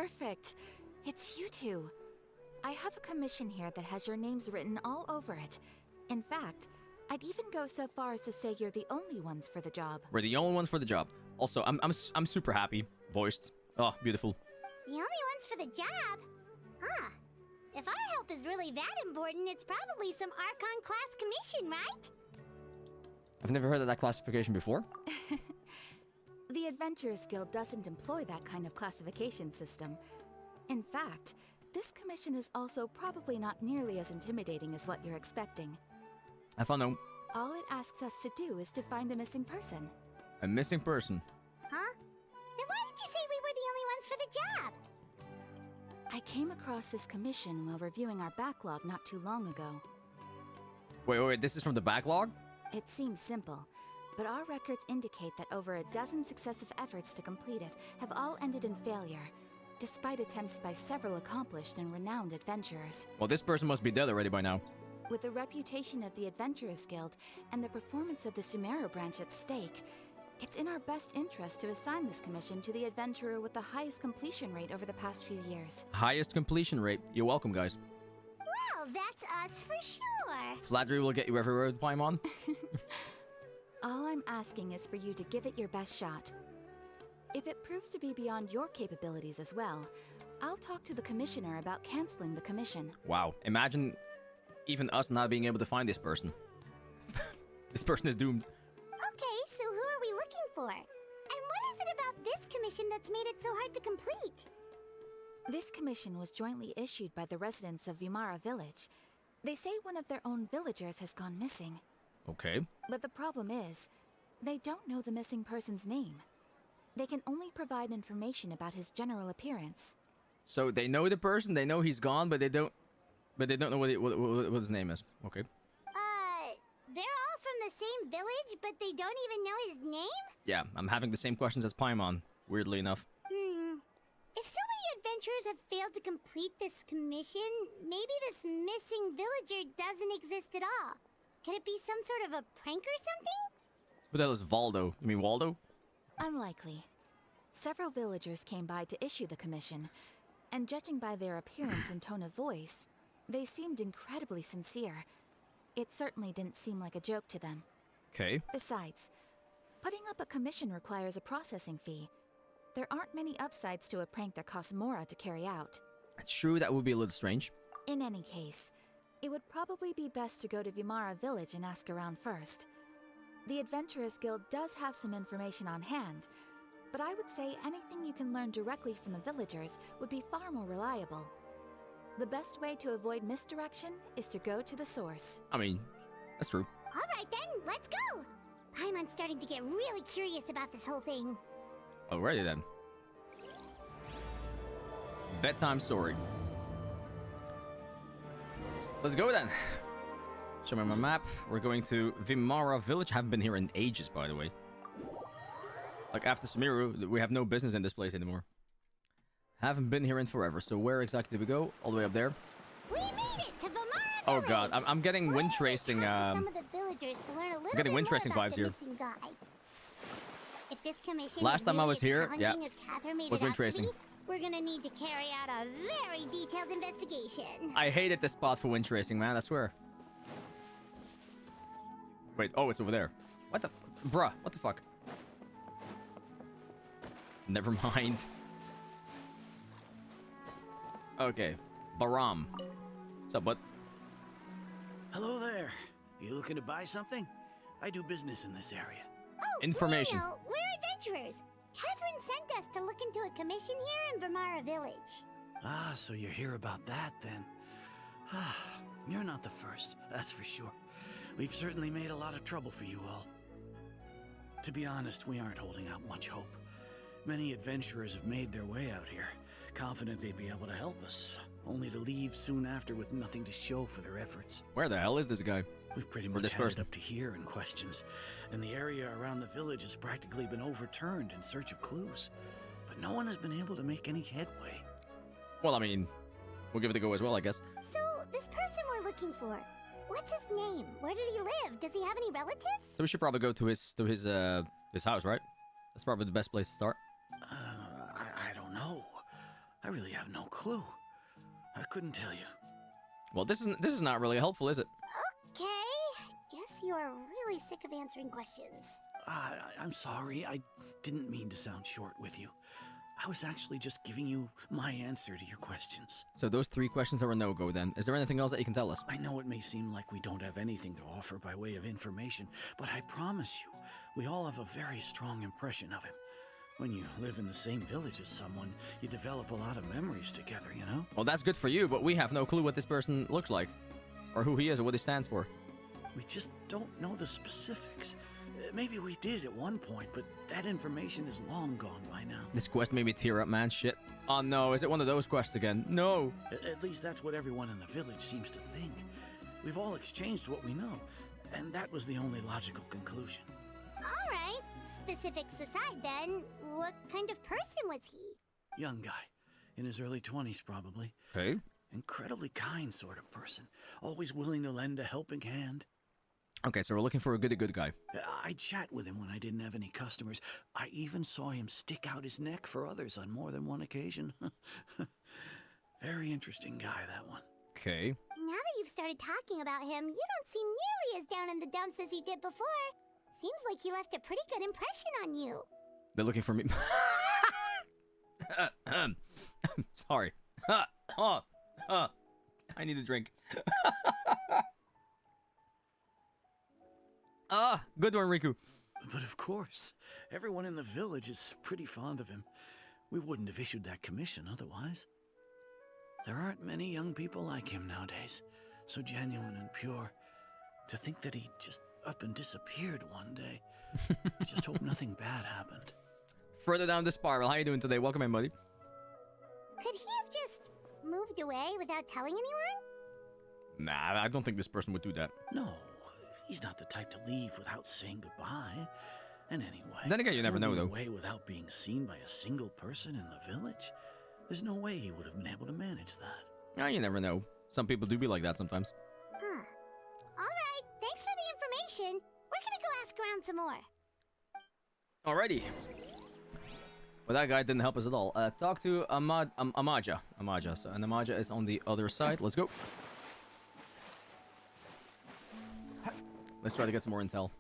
Perfect. It's you two. I have a commission here that has your names written all over it. In fact, I'd even go so far as to say you're the only ones for the job. We're the only ones for the job. Also, I'm super happy. Voiced. Oh, beautiful. The only ones for the job? Huh. If our help is really that important, it's probably some Archon class commission, right? I've never heard of that classification before. The Adventurers Guild doesn't employ that kind of classification system. In fact, this commission is also probably not nearly as intimidating as what you're expecting. I found out. All it asks us to do is to find a missing person. A missing person. Huh? Then why did you say we were the only ones for the job? I came across this commission while reviewing our backlog not too long ago. Wait, this is from the backlog? It seems simple, but our records indicate that over a dozen successive efforts to complete it have all ended in failure, despite attempts by several accomplished and renowned adventurers. Well, this person must be dead already by now. With the reputation of the Adventurers Guild and the performance of the Sumeru branch at stake, it's in our best interest to assign this commission to the adventurer with the highest completion rate over the past few years. Highest completion rate. You're welcome, guys. Well, that's us for sure. Flattery will get you everywhere, Paimon. All I'm asking is for you to give it your best shot. If it proves to be beyond your capabilities as well, I'll talk to the commissioner about canceling the commission. Wow. Imagine even us not being able to find this person. This person is doomed. Okay, so who are we looking for? And what is it about this commission that's made it so hard to complete? This commission was jointly issued by the residents of Vimara Village. They say one of their own villagers has gone missing. Okay. But the problem is, they don't know the missing person's name. They can only provide information about his general appearance. So they know the person, they know he's gone, but they don't know what his name is. Okay. They're all from the same village, but they don't even know his name? Yeah, I'm having the same questions as Paimon, weirdly enough. If so many adventurers have failed to complete this commission, maybe this missing villager doesn't exist at all. Could it be some sort of a prank or something? Who the hell is Valdo? You mean Waldo? Unlikely. Several villagers came by to issue the commission, and judging by their appearance and tone of voice, they seemed incredibly sincere. It certainly didn't seem like a joke to them. Okay. Besides, putting up a commission requires a processing fee. There aren't many upsides to a prank that costs Mora to carry out. True, that would be a little strange. In any case, it would probably be best to go to Vimara Village and ask around first. The Adventurers Guild does have some information on hand, but I would say anything you can learn directly from the villagers would be far more reliable. The best way to avoid misdirection is to go to the source. I mean, that's true. Alright then, let's go! Paimon's starting to get really curious about this whole thing. Alrighty then. Bedtime Story. Let's go then. Show me my map. We're going to Vimara Village. Haven't been here in ages, by the way. Like, after Sumeru, we have no business in this place anymore. Haven't been here in forever. So where exactly did we go? All the way up there? We made it to Vimara Oh Village! god, I'm getting wind tracing. Some of the villagers to learn a little getting bit wind more tracing about vibes the here. missing guy. If this commission Last is time I really was as here, yeah, challenging as Catherine made was it wind out to tracing. be, we're gonna need to carry out a very detailed investigation. I hated this spot for wind tracing, man. I swear. Wait, oh, it's over there. What the... Bruh, what the fuck? Never mind. Okay. Baram. What's up, bud? Hello there. You looking to buy something? I do business in this area. Oh, Information. No, we're adventurers. Catherine sent us to look into a commission here in Vimara Village. Ah, so you're here about that then. Ah, you're not the first, that's for sure. We've certainly made a lot of trouble for you all. To be honest, we aren't holding out much hope. Many adventurers have made their way out here, confident they'd be able to help us, only to leave soon after with nothing to show for their efforts. Where the hell is this guy? We've pretty Or much this had person? it up to here in questions, and the area around the village has practically been overturned in search of clues. But no one has been able to make any headway. Well, I mean, we'll give it a go as well, I guess. So, this person we're looking for, what's his name? Where did he live? Does he have any relatives? So we should probably go to his house, right? That's probably the best place to start. I don't know. I really have no clue. I couldn't tell you. Well, this is not really helpful, is it? Okay. Guess you are really sick of answering questions. I'm sorry. I didn't mean to sound short with you. I was actually just giving you my answer to your questions. So those 3 questions are a no-go then. Is there anything else that you can tell us? I know it may seem like we don't have anything to offer by way of information, but I promise you, we all have a very strong impression of him. When you live in the same village as someone, you develop a lot of memories together, you know? Well, that's good for you, but we have no clue what this person looks like. Or who he is or what he stands for. We just don't know the specifics. Maybe we did at one point, but that information is long gone by now. This quest made me tear up, man. Shit. Oh no, is it one of those quests again? No. At least that's what everyone in the village seems to think. We've all exchanged what we know, and that was the only logical conclusion. All right. Specifics aside, then, what kind of person was he? Young guy. In his early 20s, probably. Okay. Incredibly kind sort of person. Always willing to lend a helping hand. Okay, so we're looking for a good guy. I'd chat with him when I didn't have any customers. I even saw him stick out his neck for others on more than one occasion. Very interesting guy, that one. Okay. Now that you've started talking about him, you don't seem nearly as down in the dumps as you did before. Seems like he left a pretty good impression on you. They're looking for me. Sorry. I need a drink. Good one, Riku. But of course, everyone in the village is pretty fond of him. We wouldn't have issued that commission otherwise. There aren't many young people like him nowadays, so genuine and pure. To think that he just up and disappeared one day. I just hope nothing bad happened. Further down the spiral. How you doing today? Welcome in, buddy. Could he have just moved away without telling anyone? Nah, I don't think this person would do that. No, he's not the type to leave without saying goodbye. And anyway, Then again, you never know, moving though. away without being seen by a single person in the village? There's no way he would have been able to manage that. You never know. Some people do be like that sometimes. Huh. All right, thanks for the information. We're gonna go ask around some more. Alrighty. Well, that guy didn't help us at all. Talk to Amaja. Amaja. So, and Amaja is on the other side. Let's go. Let's try to get some more intel.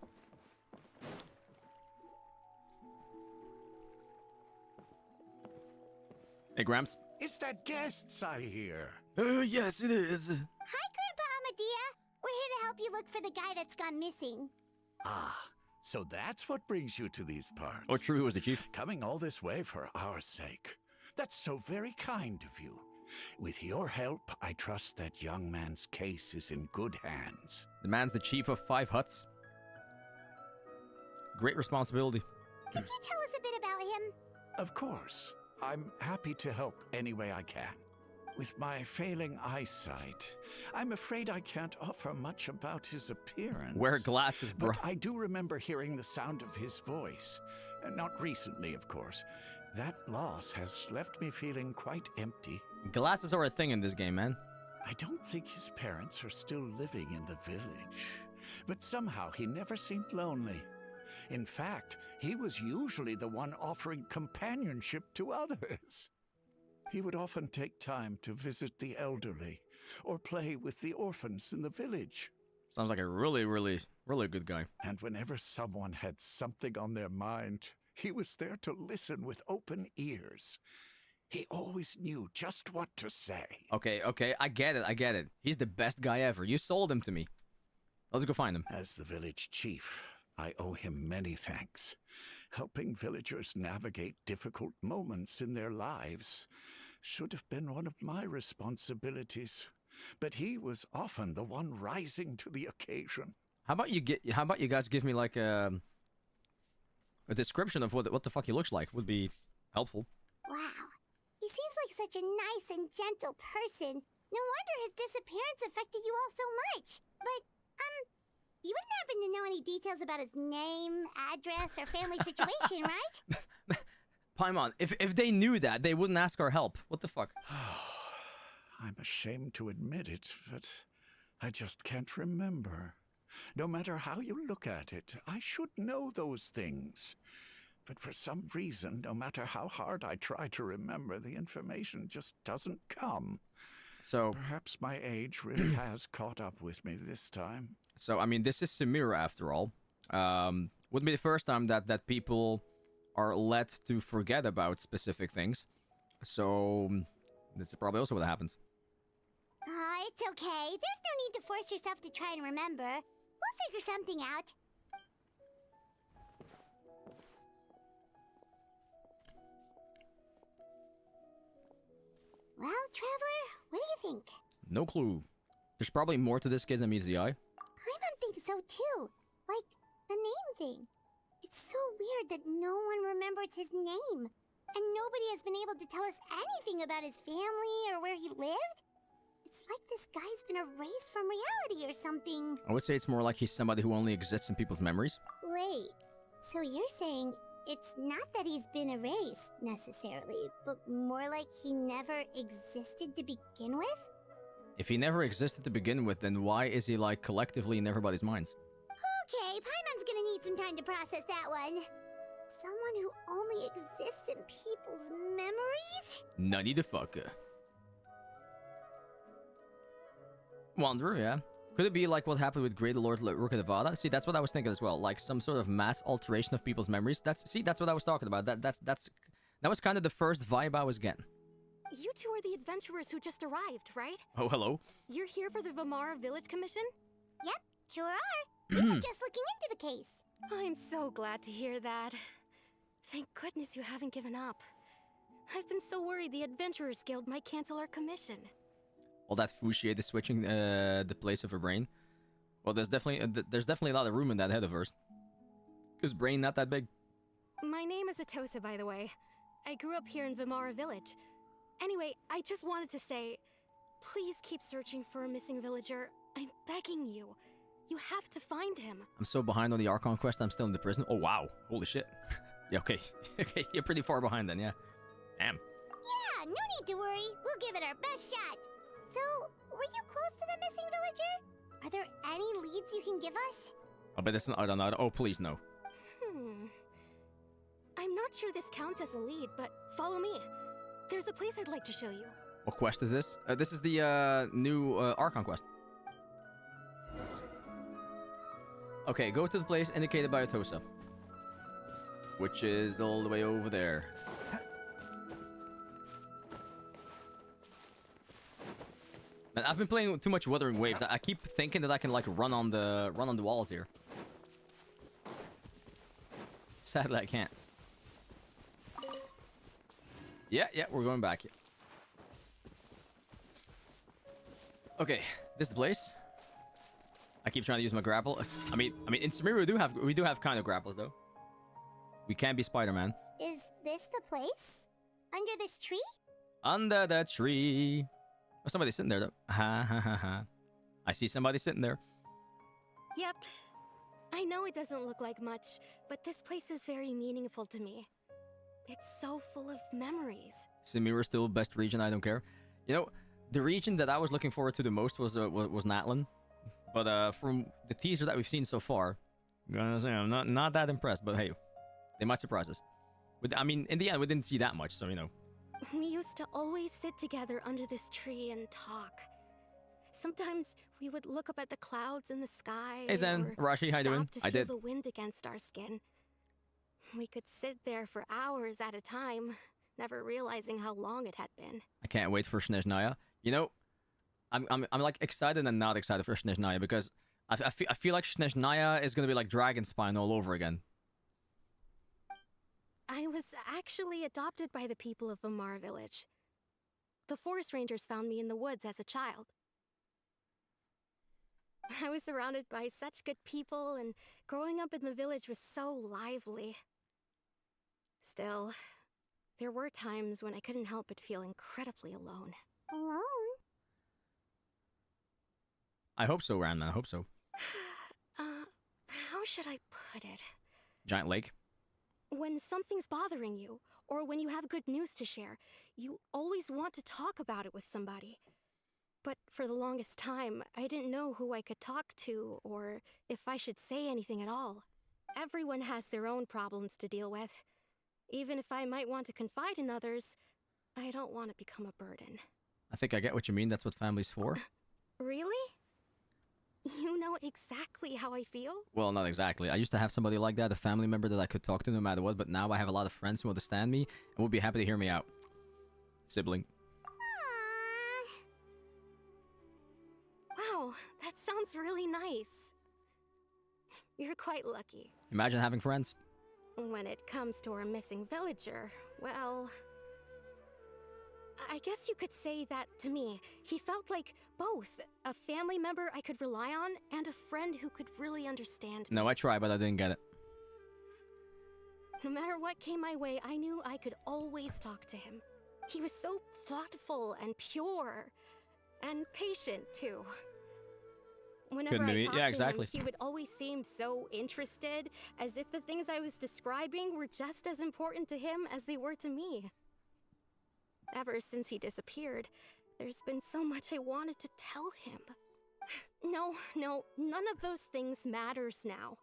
Hey, Gramps. It's that guests I hear. Yes, it is. Hi, Grandpa Amadea. We're here to help you look for the guy that's gone missing. Ah, so that's what brings you to these parts. Oh, true. Who was the chief? Coming all this way for our sake. That's so very kind of you. With your help, I trust that young man's case is in good hands. The man's the chief of 5 huts. Great responsibility. Could you tell us a bit about him? Of course. I'm happy to help any way I can. With my failing eyesight, I'm afraid I can't offer much about his appearance. Wear glasses, bro. But I do remember hearing the sound of his voice. Not recently, of course. That loss has left me feeling quite empty. Glasses are a thing in this game, man. I don't think his parents are still living in the village. But somehow he never seemed lonely. In fact, he was usually the one offering companionship to others. He would often take time to visit the elderly or play with the orphans in the village. Sounds like a really good guy. And whenever someone had something on their mind, he was there to listen with open ears. He always knew just what to say. Okay, I get it. He's the best guy ever. You sold him to me. Let's go find him. As the village chief, I owe him many thanks. Helping villagers navigate difficult moments in their lives should have been one of my responsibilities. But he was often the one rising to the occasion. How about you guys give me like a description of what the fuck he looks like? Would be helpful. Wow. He seems like such a nice and gentle person. No wonder his disappearance affected you all so much. But, you wouldn't happen to know any details about his name, address, or family situation, right? Paimon, if they knew that, they wouldn't ask our help. What the fuck? I'm ashamed to admit it, but I just can't remember. No matter how you look at it, I should know those things. but for some reason, no matter how hard I try to remember, the information just doesn't come. So, Perhaps my age really has caught up with me this time. I mean, this is Samira after all. Wouldn't be the first time that people are led to forget about specific things. So, this is probably also what happens. It's okay. There's no need to force yourself to try and remember. We'll figure something out. Well, Traveler, what do you think? No clue. There's probably more to this kid than meets the eye. Paimon thinks so too. Like, the name thing. It's so weird that no one remembers his name. And nobody has been able to tell us anything about his family or where he lived. It's like this guy's been erased from reality or something. I would say it's more like he's somebody who only exists in people's memories. Wait, so you're saying it's not that he's been erased, necessarily, but more like he never existed to begin with? If he never existed to begin with, then why is he, like, collectively in everybody's minds? Okay, Paimon's gonna need some time to process that one. Someone who only exists in people's memories? Nutty the fucker. Wanderer, yeah. Could it be like what happened with Great Lord Rukadavada? See, that's what I was thinking as well. Like some sort of mass alteration of people's memories. That's what I was talking about. That was kind of the first vibe I was getting. You two are the adventurers who just arrived, right? Oh, hello. You're here for the Vimara Village Commission? Yep, sure are. We were just looking into the case. I'm so glad to hear that. Thank goodness you haven't given up. I've been so worried the Adventurers Guild might cancel our commission. All that Fouchier is switching the place of her brain. Well, there's definitely a lot of room in that head of hers. Because brain not that big. My name is Atosa, by the way. I grew up here in Vimara Village. Anyway, I just wanted to say, please keep searching for a missing villager. I'm begging you. You have to find him. I'm so behind on the Archon quest, I'm still in the prison. Oh, wow. Holy shit. Yeah, okay. Okay, you're pretty far behind then, yeah. Damn. Yeah, no need to worry. We'll give it our best shot. So, were you close to the missing villager? Are there any leads you can give us? I bet it's not. I don't know. Oh, please, no. I'm not sure this counts as a lead, but follow me. There's a place I'd like to show you. What quest is this? This is the new Archon quest. Okay, go to the place indicated by Atosa. Which is all the way over there. Man, I've been playing too much Wuthering Waves. I keep thinking that I can like run on the walls here. Sadly, I can't. Yeah, we're going back. Okay, this is the place. I keep trying to use my grapple. I mean, in Samira we do have kind of grapples though. We can be Spider-Man. Is this the place? Under this tree? Under the tree. Oh, somebody's sitting there though. Ha ha ha ha. I see somebody sitting there. Yep. I know it doesn't look like much, but this place is very meaningful to me. It's so full of memories. Samira's still best region, I don't care. You know, the region that I was looking forward to the most was Natlan. But from the teaser that we've seen so far, I'm gonna say I'm not that impressed, but hey, they might surprise us. I mean, in the end, we didn't see that much, so you know. We used to always sit together under this tree and talk. Sometimes we would look up at the clouds in the sky. Hey Zen, Rashi, how you doing? To feel the wind against our skin. We could sit there for hours at a time, never realizing how long it had been. I can't wait for Snezhnaya. You know, I'm like excited and not excited for Snezhnaya because I feel like Snezhnaya is gonna be like Dragonspine all over again. I was actually adopted by the people of Vimara Village. The forest rangers found me in the woods as a child. I was surrounded by such good people, and growing up in the village was so lively. Still, there were times when I couldn't help but feel incredibly alone. Alone? I hope so, Ranman. I hope so. How should I put it? Giant lake? When something's bothering you, or when you have good news to share, you always want to talk about it with somebody. But for the longest time, I didn't know who I could talk to, or if I should say anything at all. Everyone has their own problems to deal with. Even if I might want to confide in others, I don't want to become a burden. I think I get what you mean. That's what family's for. Really? You know exactly how I feel? Well, not exactly. I used to have somebody like that, a family member that I could talk to no matter what, but now I have a lot of friends who understand me and would be happy to hear me out. Sibling. Aww. Wow, that sounds really nice. You're quite lucky. Imagine having friends. When it comes to our missing villager, well, I guess you could say that to me. He felt like both a family member I could rely on and a friend who could really understand me. No, I tried, but I didn't get it. No matter what came my way, I knew I could always talk to him. He was so thoughtful and pure, and patient too. Whenever I talked yeah, to exactly. him, he would always seem so interested, as if the things I was describing were just as important to him as they were to me. Ever since he disappeared, there's been so much I wanted to tell him. No, none of those things matters now.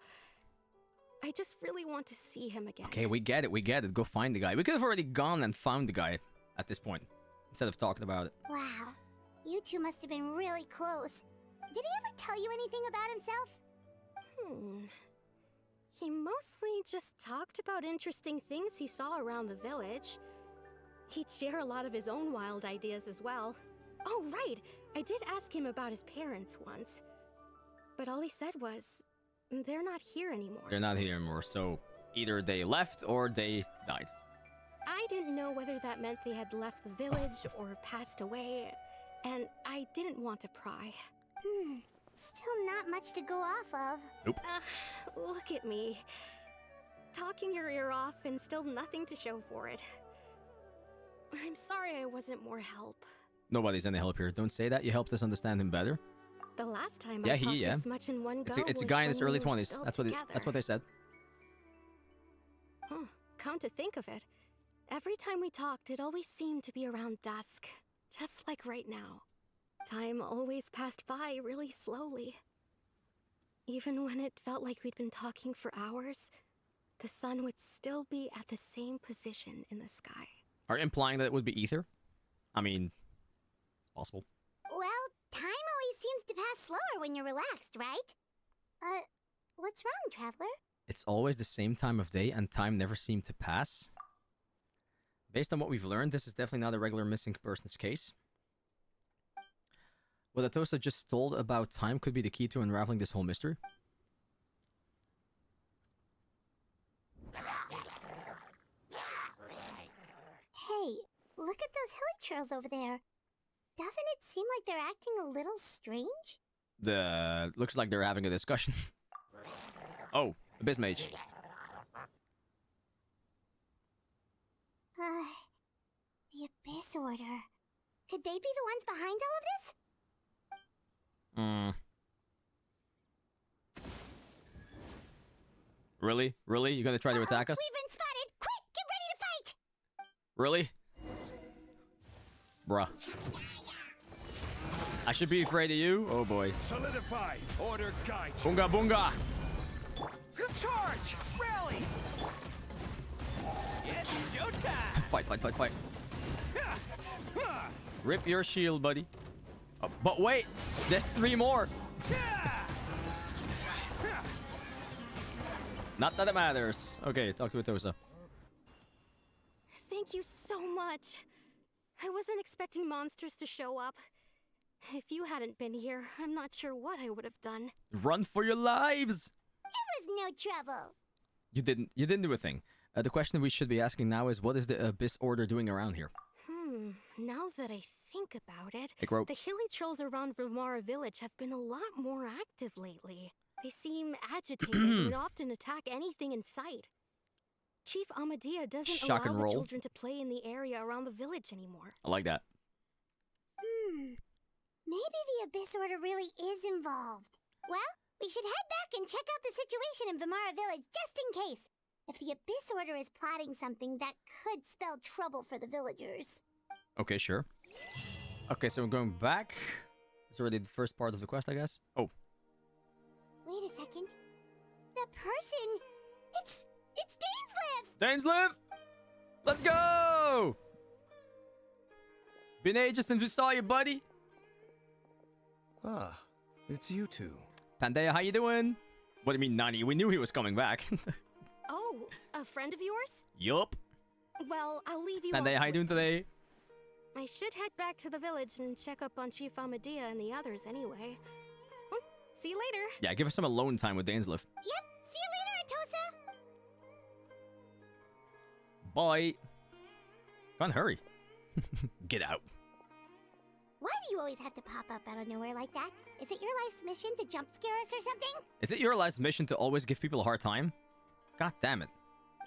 I just really want to see him again. Okay, we get it. Go find the guy. We could have already gone and found the guy at this point, instead of talking about it. Wow. You two must have been really close. Did he ever tell you anything about himself? He mostly just talked about interesting things he saw around the village. He'd share a lot of his own wild ideas as well. Oh, right! I did ask him about his parents once. But all he said was, they're not here anymore. They're not here anymore, so either they left or they died. I didn't know whether that meant they had left the village or passed away, and I didn't want to pry. Still not much to go off of. Nope. Look at me. Talking your ear off and still nothing to show for it. I'm sorry I wasn't more help. Nobody's any help here. Don't say that. You helped us understand him better. The last time Yeah, I talked yeah. this much in one go It's a was guy in his when we early were 20s. still That's together. what they said. Huh. Come to think of it, every time we talked, it always seemed to be around dusk, just like right now. Time always passed by really slowly. Even when it felt like we'd been talking for hours, the sun would still be at the same position in the sky. Are you implying that it would be ether? I mean, it's possible. Well, time always seems to pass slower when you're relaxed, right? What's wrong, Traveler? It's always the same time of day and time never seemed to pass. Based on what we've learned, this is definitely not a regular missing person's case. What Atosa just told about time could be the key to unraveling this whole mystery. Hey, look at those hilly trails over there. Doesn't it seem like they're acting a little strange? Looks like they're having a discussion. Oh, Abyss Mage. The Abyss Order. Could they be the ones behind all of this? Really? Really? You gonna try to attack us? We've been spotted! Quick, get ready to fight! Really? Bruh. I should be afraid of you? Oh boy. Solidify! Order guide! Boonga boonga! Charge! Rally! It's showtime! Fight. Rip your shield, buddy. Oh, but wait! There's 3 more! Not that it matters. Okay, talk to Atosa. Thank you so much. I wasn't expecting monsters to show up. If you hadn't been here, I'm not sure what I would have done. Run for your lives! It was no trouble. You didn't do a thing. The question we should be asking now is, what is the Abyss Order doing around here? Now that I think about it, Big rope. the hilly trolls around Vimara village have been a lot more active lately. They seem agitated and often attack anything in sight. Chief Amadea doesn't Shock allow and the roll. children to play in the area around the village anymore. I like that. Maybe the Abyss Order really is involved. Well, we should head back and check out the situation in Vimara village just in case. If the Abyss Order is plotting something that could spell trouble for the villagers. Okay, sure. Okay, so we're going back. It's already the first part of the quest, I guess. Oh. Wait a second. The person... It's Dainsleif! Dainsleif! Let's go! Been ages since we saw you, buddy. Ah, it's you two. Pandaya, how you doing? What do you mean, Nani? We knew he was coming back. Oh, a friend of yours? Yup. Well, I'll leave you all Pandaya, to how you it. doing today? I should head back to the village and check up on Chief Amadea and the others anyway. Well, see you later. Yeah, give us some alone time with Dainsleif. Yep, see you later, Atosa! Bye. Come on, hurry. Get out. Why do you always have to pop up out of nowhere like that? Is it your life's mission to jump scare us or something? Is it your life's mission to always give people a hard time? God damn it.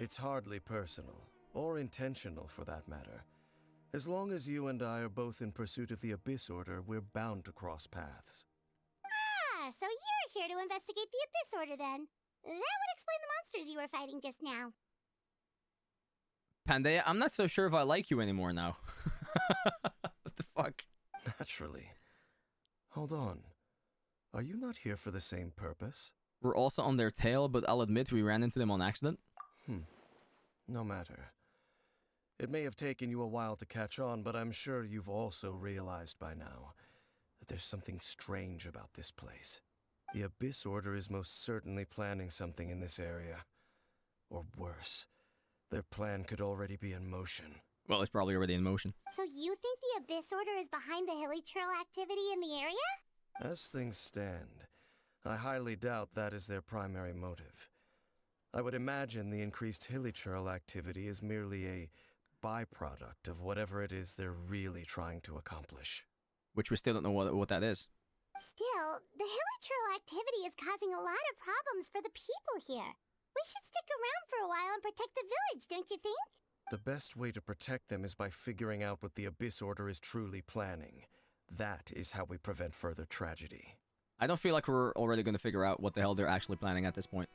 It's hardly personal, or intentional for that matter. As long as you and I are both in pursuit of the Abyss Order, we're bound to cross paths. Ah, so you're here to investigate the Abyss Order then. That would explain the monsters you were fighting just now. Pandaya, I'm not so sure if I like you anymore now. What the fuck? Naturally. Hold on. Are you not here for the same purpose? We're also on their tail, but I'll admit we ran into them on accident. No matter. It may have taken you a while to catch on, but I'm sure you've also realized by now that there's something strange about this place. The Abyss Order is most certainly planning something in this area. Or worse, their plan could already be in motion. Well, it's probably already in motion. So you think the Abyss Order is behind the hilly trail activity in the area? As things stand, I highly doubt that is their primary motive. I would imagine the increased hilly trail activity is merely a byproduct of whatever it is they're really trying to accomplish. Which we still don't know what that is. Still, the hilly trail activity is causing a lot of problems for the people here. We should stick around for a while and protect the village, don't you think? The best way to protect them is by figuring out what the Abyss Order is truly planning. That is how we prevent further tragedy. I don't feel like we're already going to figure out what the hell they're actually planning at this point.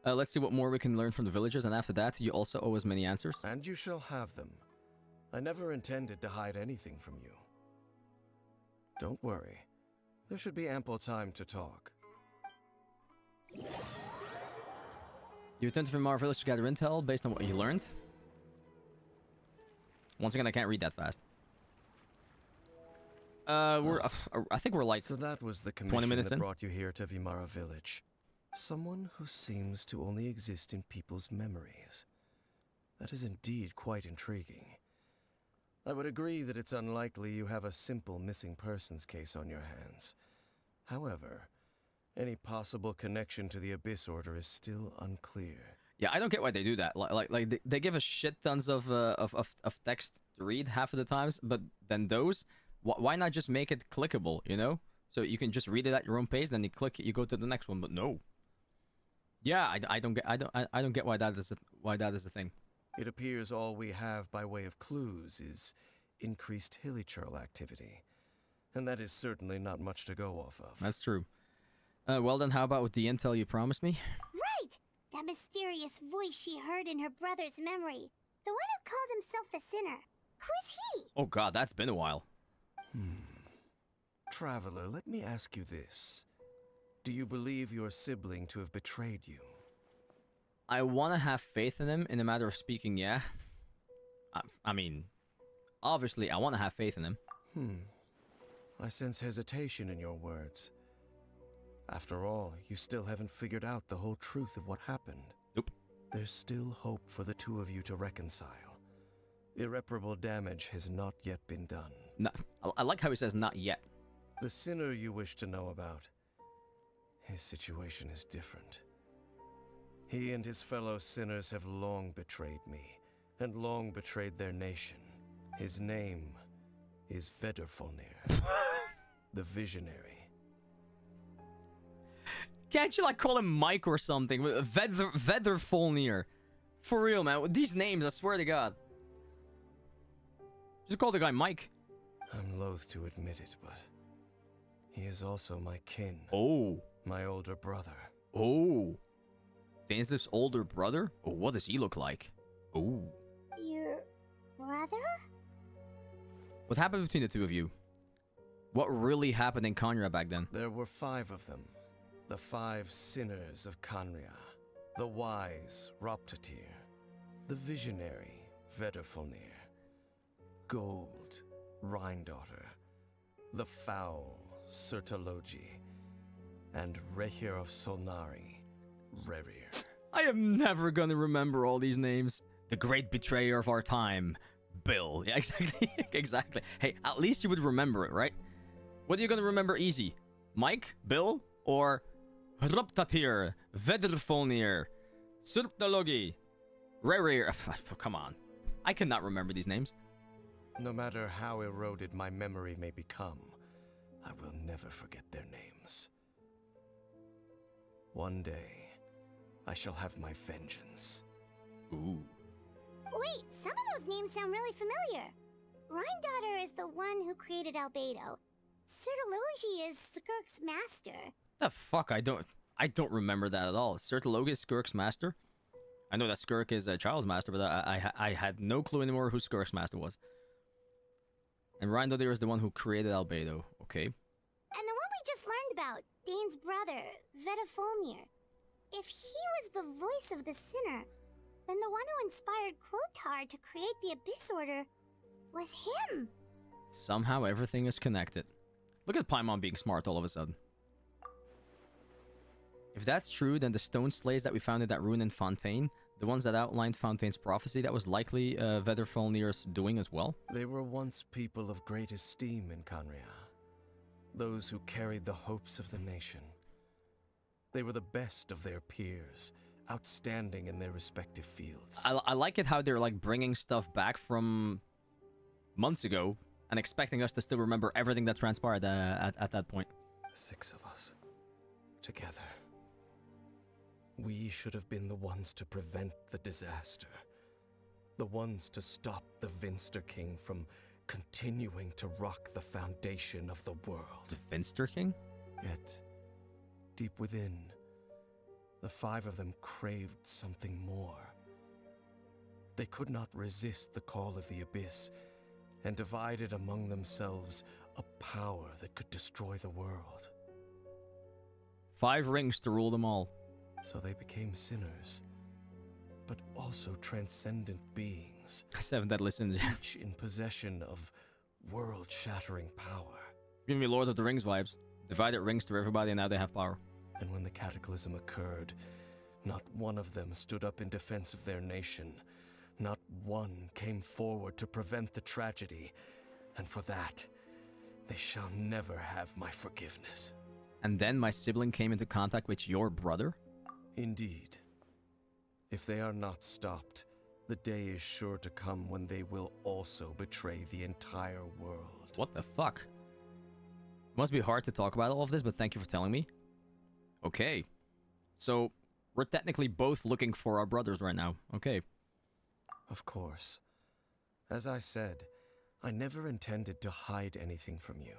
Let's see what more we can learn from the villagers, and after that, you also owe us many answers. And you shall have them. I never intended to hide anything from you. Don't worry. There should be ample time to talk. You returned to Vimar village to gather intel based on what you learned. Once again, I can't read that fast. I think we're like So that was the 20 commission minutes that in. brought you here to Vimara village. Someone who seems to only exist in people's memories. That is indeed quite intriguing. I would agree that it's unlikely you have a simple missing persons case on your hands. However, any possible connection to the Abyss Order is still unclear. Yeah, I don't get why they do that. Like they give us shit tons of text to read half of the times, but then those, why not just make it clickable? You know, so you can just read it at your own pace, then you click, you go to the next one. But no. Yeah, I don't get why that is a thing. It appears all we have by way of clues is increased hilly trail activity, and that is certainly not much to go off of. That's true. Well then, how about with the intel you promised me? Right! That mysterious voice she heard in her brother's memory. The one who called himself a sinner. Who is he? Oh god, that's been a while. Traveler, let me ask you this. Do you believe your sibling to have betrayed you? I want to have faith in him. In a matter of speaking, yeah. I mean, obviously, I want to have faith in him. I sense hesitation in your words. After all, you still haven't figured out the whole truth of what happened. Nope. There's still hope for the two of you to reconcile. Irreparable damage has not yet been done. No, I like how he says not yet. The sinner you wish to know about, his situation is different. He and his fellow sinners have long betrayed me, and long betrayed their nation. His name is Vedrfolnir, the Visionary. Can't you like call him Mike or something? Vedrfolnir. For real, man. With these names, I swear to God. Just call the guy Mike. I'm loath to admit it, but he is also my kin. Oh. My older brother. Oh. Dainsleif's older brother? Oh, what does he look like? Oh. Your brother? What happened between the two of you? What really happened in Kanya back then? There were 5 of them. The 5 sinners of Kanya. The wise Roptatir. The visionary Vedderfolnir, Gold, Rhindaughter, the Foul, Sertologi, and Rehir of Solnari, Rerir. I am never gonna remember all these names. The great betrayer of our time, Bill. Yeah, exactly. Exactly. Hey, at least you would remember it, right? What are you gonna remember easy? Mike, Bill, or Hruptatir, Vedderfolnir, Surtologi, Rerir? Come on. I cannot remember these names. No matter how eroded my memory may become, I will never forget their names. One day, I shall have my vengeance. Ooh. Wait, some of those names sound really familiar. Rhindaughter is the one who created Albedo. Sertologi is Skirk's master. The fuck? I don't remember that at all. Sertologi is Skirk's master? I know that Skirk is a child's master, but I had no clue anymore who Skirk's master was. And Rhindaughter is the one who created Albedo. Okay. And the one we just learned about, Dane's brother, Vedderfolnir. If he was the voice of the sinner, then the one who inspired Clotar to create the Abyss Order was him. Somehow everything is connected. Look at Paimon being smart all of a sudden. If that's true, then the stone slates that we found in that rune in Fontaine, the ones that outlined Fontaine's prophecy, that was likely Vedderfolnir's doing as well. They were once people of great esteem in Canria. Those who carried the hopes of the nation. They were the best of their peers, outstanding in their respective fields. I like it how they're like bringing stuff back from months ago and expecting us to still remember everything that transpired at that point. 6 of us. Together. We should have been the ones to prevent the disaster. The ones to stop the Vinster King from continuing to rock the foundation of the world. The Vinster King? Yet, deep within, the 5 of them craved something more. They could not resist the call of the Abyss, and divided among themselves a power that could destroy the world. 5 rings to rule them all. So they became sinners, but also transcendent beings. 7 deadly sins. Each in possession of world-shattering power. Give me Lord of the Rings vibes. Divided rings to everybody and now they have power. And when the cataclysm occurred, not one of them stood up in defense of their nation. Not one came forward to prevent the tragedy. And for that, they shall never have my forgiveness. And then my sibling came into contact with your brother? Indeed. If they are not stopped, the day is sure to come when they will also betray the entire world. What the fuck? It must be hard to talk about all of this, but thank you for telling me. Okay. So, we're technically both looking for our brothers right now. Okay. Of course. As I said, I never intended to hide anything from you.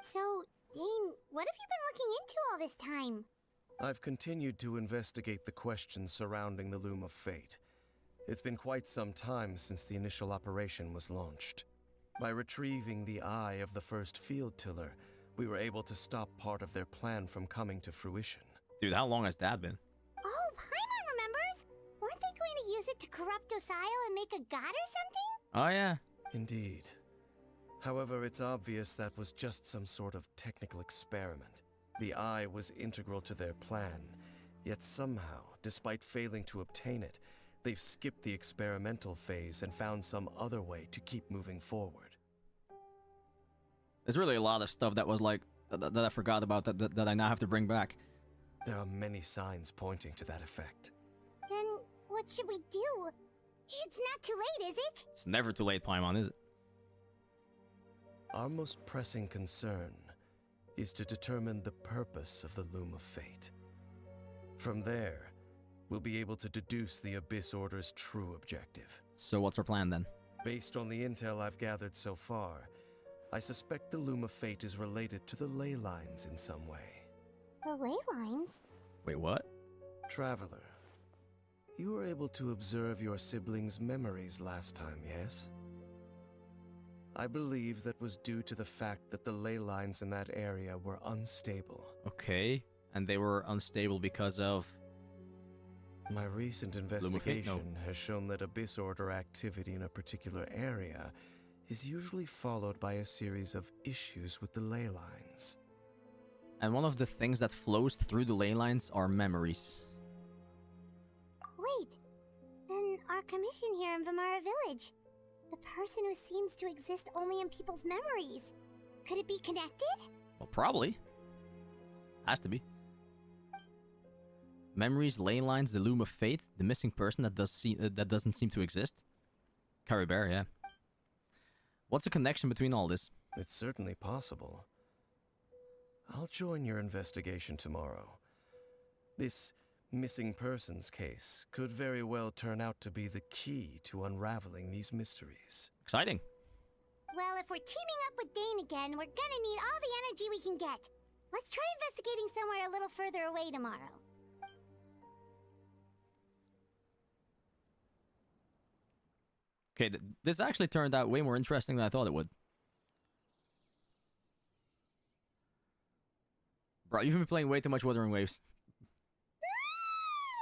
So, Dane, what have you been looking into all this time? I've continued to investigate the questions surrounding the Loom of Fate. It's been quite some time since the initial operation was launched. By retrieving the eye of the first field tiller, we were able to stop part of their plan from coming to fruition. Dude, how long has that been? Oh, Paimon remembers! Weren't they going to use it to corrupt Osial and make a god or something? Oh, yeah. Indeed. However, it's obvious that was just some sort of technical experiment. The eye was integral to their plan, yet somehow, despite failing to obtain it, they've skipped the experimental phase and found some other way to keep moving forward. There's really a lot of stuff that was like, that I forgot about that I now have to bring back. There are many signs pointing to that effect. Then, what should we do? It's not too late, is it? It's never too late, Paimon, is it? Our most pressing concern is to determine the purpose of the Loom of Fate. From there, we'll be able to deduce the Abyss Order's true objective. So what's our plan then? Based on the intel I've gathered so far, I suspect the Loom of Fate is related to the ley lines in some way. The ley lines? Wait, what? Traveler, you were able to observe your siblings' memories last time, yes? I believe that was due to the fact that the ley lines in that area were unstable. Okay, and they were unstable because of... My recent Fate? No. investigation has shown that Abyss Order activity in a particular area is usually followed by a series of issues with the ley lines. And one of the things that flows through the ley lines are memories. Wait, then our commission here in Vimara Village. The person who seems to exist only in people's memories. Could it be connected? Well, probably. Has to be. Memories, ley lines, the loom of fate, the missing person that doesn't seem to exist. Carrie Bear, yeah. What's the connection between all this? It's certainly possible. I'll join your investigation tomorrow. This missing persons case could very well turn out to be the key to unraveling these mysteries. Exciting. Well, if we're teaming up with Dane again, we're gonna need all the energy we can get. Let's try investigating somewhere a little further away tomorrow. Okay, this actually turned out way more interesting than I thought it would. Bro, you've been playing way too much Wuthering Waves.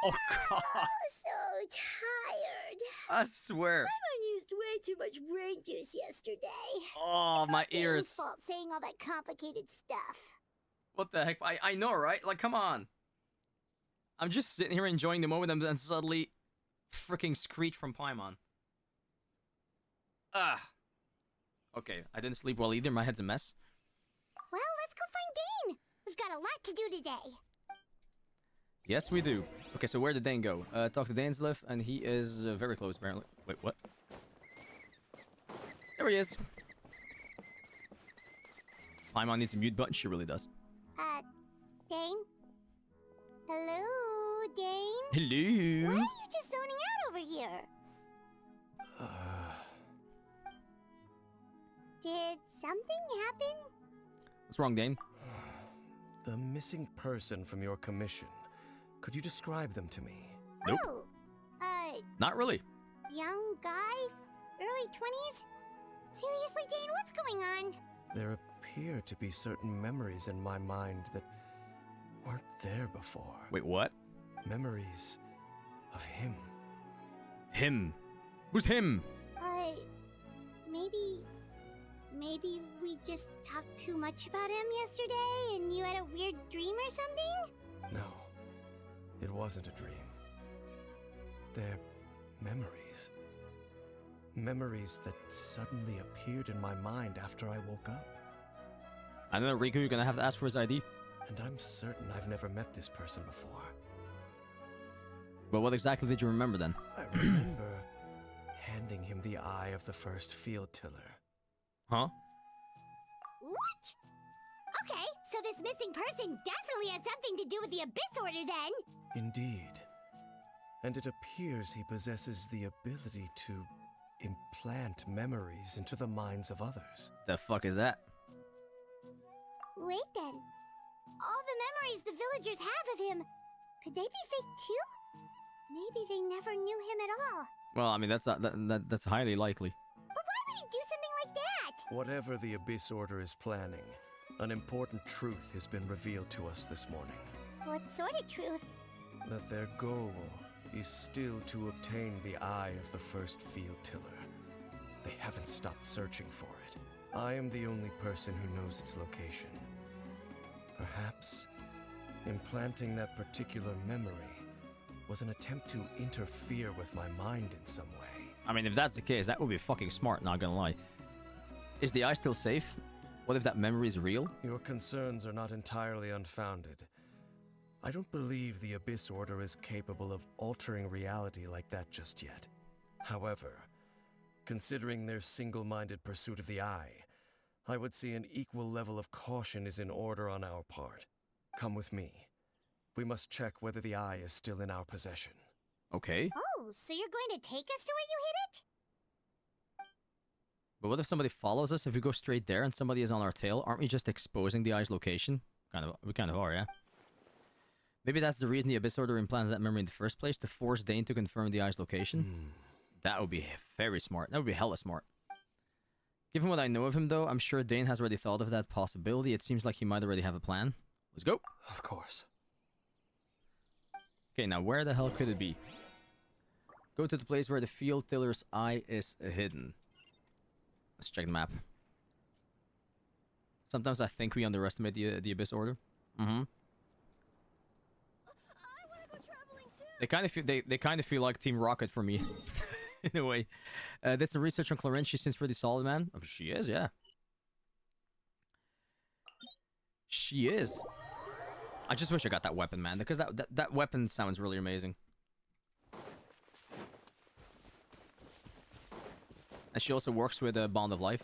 Oh, God. So tired. I swear. I used way too much brain juice yesterday. Oh, my Dane's ears. fault saying all that complicated stuff. What the heck? I know, right? Like, come on. I'm just sitting here enjoying the moment and then suddenly freaking screech from Paimon. Ah. Okay, I didn't sleep well either. My head's a mess. Well, let's go find Dane. We've got a lot to do today. Yes, we do. Okay, so where did Dane go? Talk to Dainsleif, and he is very close, apparently. Wait, what? There he is. Paimon needs a mute button. She really does. Dane? Hello, Dane? Hello? Why are you just zoning out over here? Did something happen? What's wrong, Dane? The missing person from your commission. Could you describe them to me? Nope. Oh, Not really. young guy? Early 20s? Seriously, Dane, what's going on? There appear to be certain memories in my mind that weren't there before. Wait, what? Memories of him. Him. Who's him? Maybe we just talked too much about him yesterday and you had a weird dream or something? No, it wasn't a dream. They're memories. Memories that suddenly appeared in my mind after I woke up. I know, Riku, you're gonna have to ask for his ID. And I'm certain I've never met this person before. But what exactly did you remember then? I remember handing him the eye of the first field tiller. Huh? What? Okay, so this missing person definitely has something to do with the Abyss Order then! Indeed. And it appears he possesses the ability to implant memories into the minds of others. The fuck is that? Wait then. All the memories the villagers have of him, could they be fake too? Maybe they never knew him at all. Well, I mean, that's highly likely. But why would he do something like that? Whatever the Abyss Order is planning, an important truth has been revealed to us this morning. What sort of truth? That their goal is still to obtain the eye of the first field tiller. They haven't stopped searching for it. I am the only person who knows its location. Perhaps implanting that particular memory was an attempt to interfere with my mind in some way. I mean, if that's the case, that would be fucking smart, not gonna lie. Is the eye still safe? What if that memory is real? Your concerns are not entirely unfounded. I don't believe the Abyss Order is capable of altering reality like that just yet. However, considering their single-minded pursuit of the eye, I would say an equal level of caution is in order on our part. Come with me. We must check whether the eye is still in our possession. Okay. Oh, so you're going to take us to where you hid it? But what if somebody follows us? If we go straight there and somebody is on our tail, aren't we just exposing the eye's location? We kind of are, yeah. Maybe that's the reason the Abyss Order implanted that memory in the first place, to force Dane to confirm the eye's location. That would be very smart. That would be hella smart. Given what I know of him, though, I'm sure Dane has already thought of that possibility. It seems like he might already have a plan. Let's go. Of course. Okay, now where the hell could it be? Go to the place where the field tiller's eye is hidden. Let's check the map. Sometimes I think we underestimate the Abyss Order. Mm-hmm. They kind of feel like Team Rocket for me, in a way. Did some research on Clarence. She seems pretty solid, man. Oh, she is, yeah. She is. I just wish I got that weapon, man, because that weapon sounds really amazing. And she also works with a Bond of Life.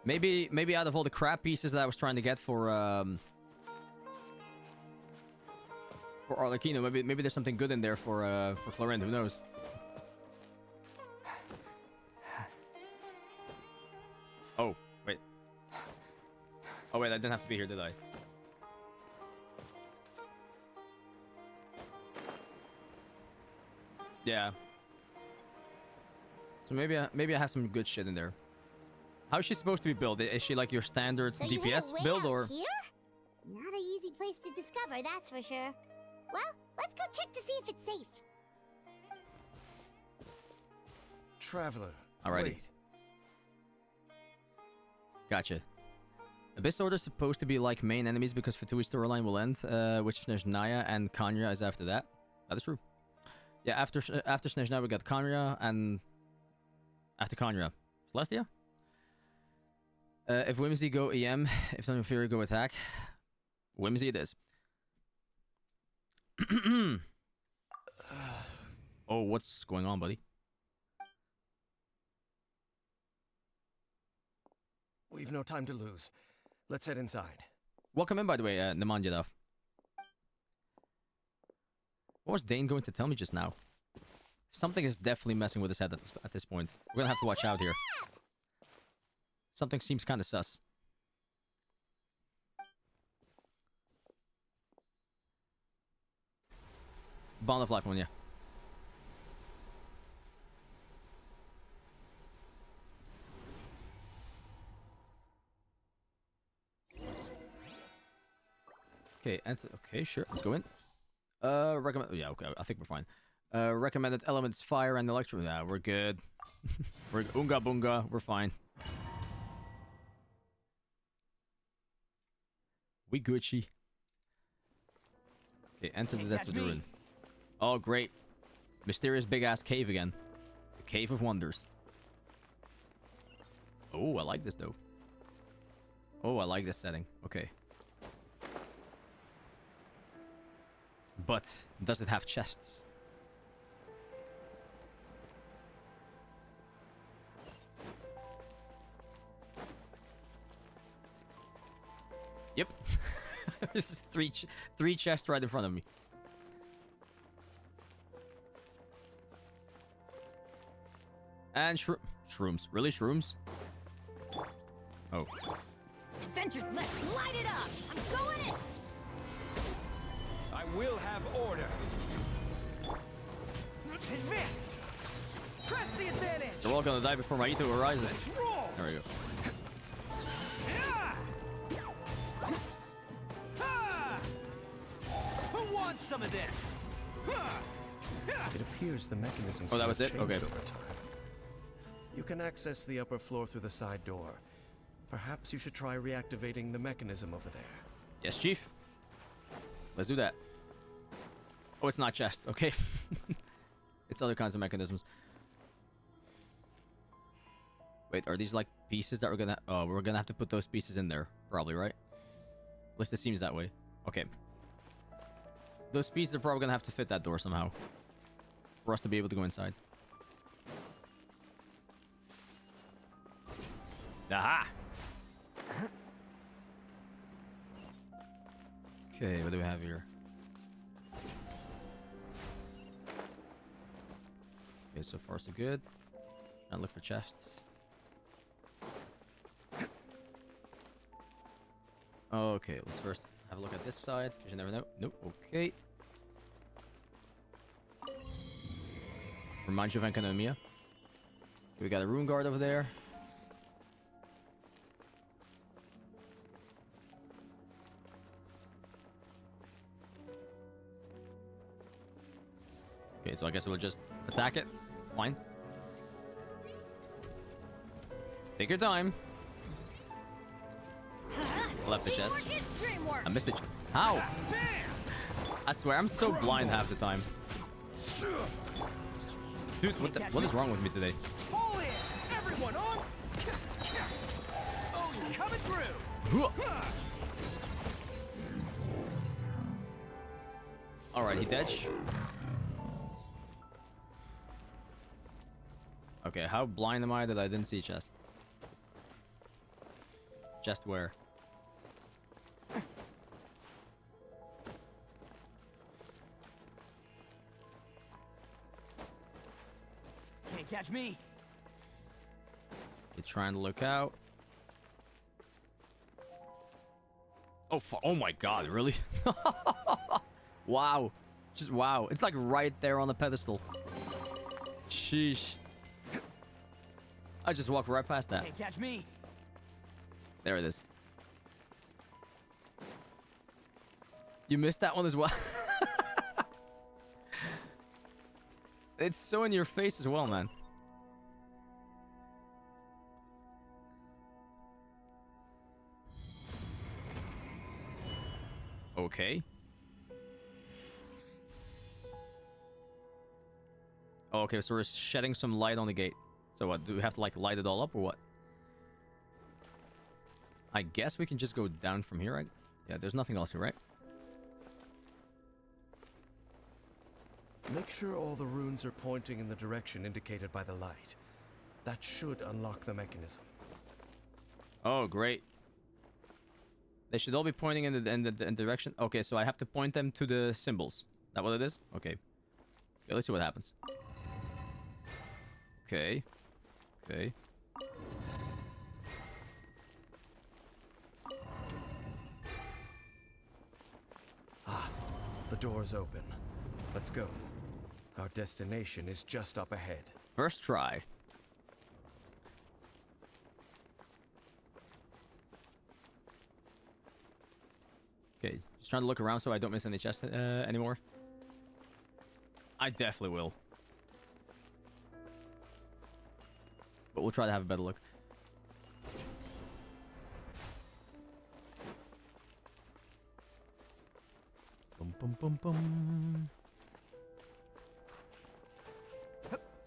Maybe out of all the crap pieces that I was trying to get for Arlecchino, maybe there's something good in there for Clarence. Who knows? Oh wait. Oh wait, I didn't have to be here, did I? Yeah. So maybe I have some good shit in there. How is she supposed to be built? Is she like your standard So you hid DPS away build out or? here? Not an easy place to discover, that's for sure. Well, let's go check to see if it's safe. Traveler. Alrighty. Wait. Gotcha. Abyss Order is supposed to be like main enemies because Fatui's storyline will end, which Snezhnaya and Kanya is after that. That is true. Yeah, after Snezhnaya we got Kanya, and after Kanya, Celestia? If Whimsy go EM, if Thunder Fury go attack, Whimsy it is. Oh, what's going on, buddy? We've no time to lose. Let's head inside. Welcome in, by the way, Nemandjedov. What was Dane going to tell me just now? Something is definitely messing with his head at this point. We're gonna have to watch out here. Something seems kind of sus. Bond of Life one, yeah. Okay, okay, sure, let's go in. Recommend. Yeah, okay, I think we're fine. Recommended elements: fire and electro. Yeah, we're good. We're unga bunga. We're fine. We Gucci. Okay, enter the depths of the ruin. Oh, great. Mysterious big-ass cave again. The Cave of Wonders. Oh, I like this, though. Oh, I like this setting. Okay. But, does it have chests? Yep. There's three chests right in front of me. And shrooms. Really, shrooms? Oh. Adventure, let's light it up! I'm going in! I will have order. Advance! Press the advantage! They're all gonna die before my Ito arises. Let's roll! There we go. Who wants some of this? It appears the mechanisms Oh, that was have it? changed Okay. over time. You can access the upper floor through the side door. Perhaps you should try reactivating the mechanism over there. Yes, Chief. Let's do that. Oh, it's not chests. Okay. It's other kinds of mechanisms. Wait, are these like pieces that we're gonna... Oh, we're gonna have to put those pieces in there. Probably, right? At least it seems that way. Okay. Those pieces are probably gonna have to fit that door somehow. For us to be able to go inside. Aha! Okay, what do we have here? Okay, so far so good. Now look for chests. Okay, let's first have a look at this side, because you never know. Nope, okay. Remind you of Enkanomiya. We got a rune guard over there. Okay, so I guess we'll just attack it. Fine. Take your time. Left the chest. I missed it. How? I swear, I'm so blind half the time. Dude, what is wrong with me today? Pull in! Everyone on! Oh, you're coming through! Alright, he dead. Okay, how blind am I that I didn't see chest? Chest where? Can't catch me! You're trying to look out. Oh, oh my god, really? Wow. Just wow. It's like right there on the pedestal. Sheesh. I just walked right past that. Can't catch me! There it is. You missed that one as well. It's so in your face as well, man. Okay. Oh, okay, so we're shedding some light on the gate. So what, do we have to like light it all up or what? I guess we can just go down from here, right? Yeah, there's nothing else here, right? Make sure all the runes are pointing in the direction indicated by the light. That should unlock the mechanism. Oh, great. They should all be pointing in the direction. Okay, so I have to point them to the symbols. Is that what it is? Okay. Okay, let's see what happens. Okay. Okay. Ah, the door's open. Let's go. Our destination is just up ahead. First try. Okay, just trying to look around so I don't miss any chests anymore. I definitely will. But we'll try to have a better look. Bum, bum, bum, bum.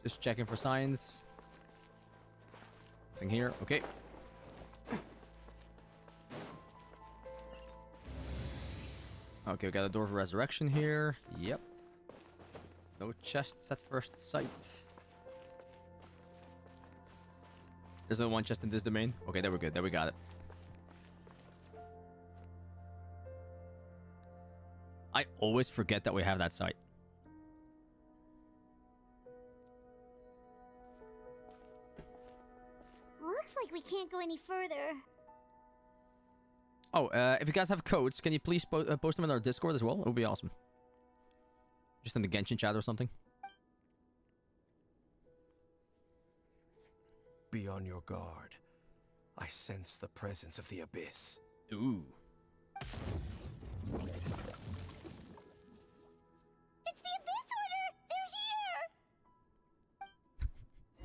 Just checking for signs. Nothing here. Okay. Okay, we got a door for resurrection here. Yep. No chests at first sight. There's only one chest in this domain. Okay, there we're good. There we got it. I always forget that we have that site. Looks like we can't go any further. Oh, if you guys have codes, can you please post them in our Discord as well? It would be awesome. Just in the Genshin chat or something. Be on your guard. I sense the presence of the Abyss. Ooh. It's the Abyss Order! They're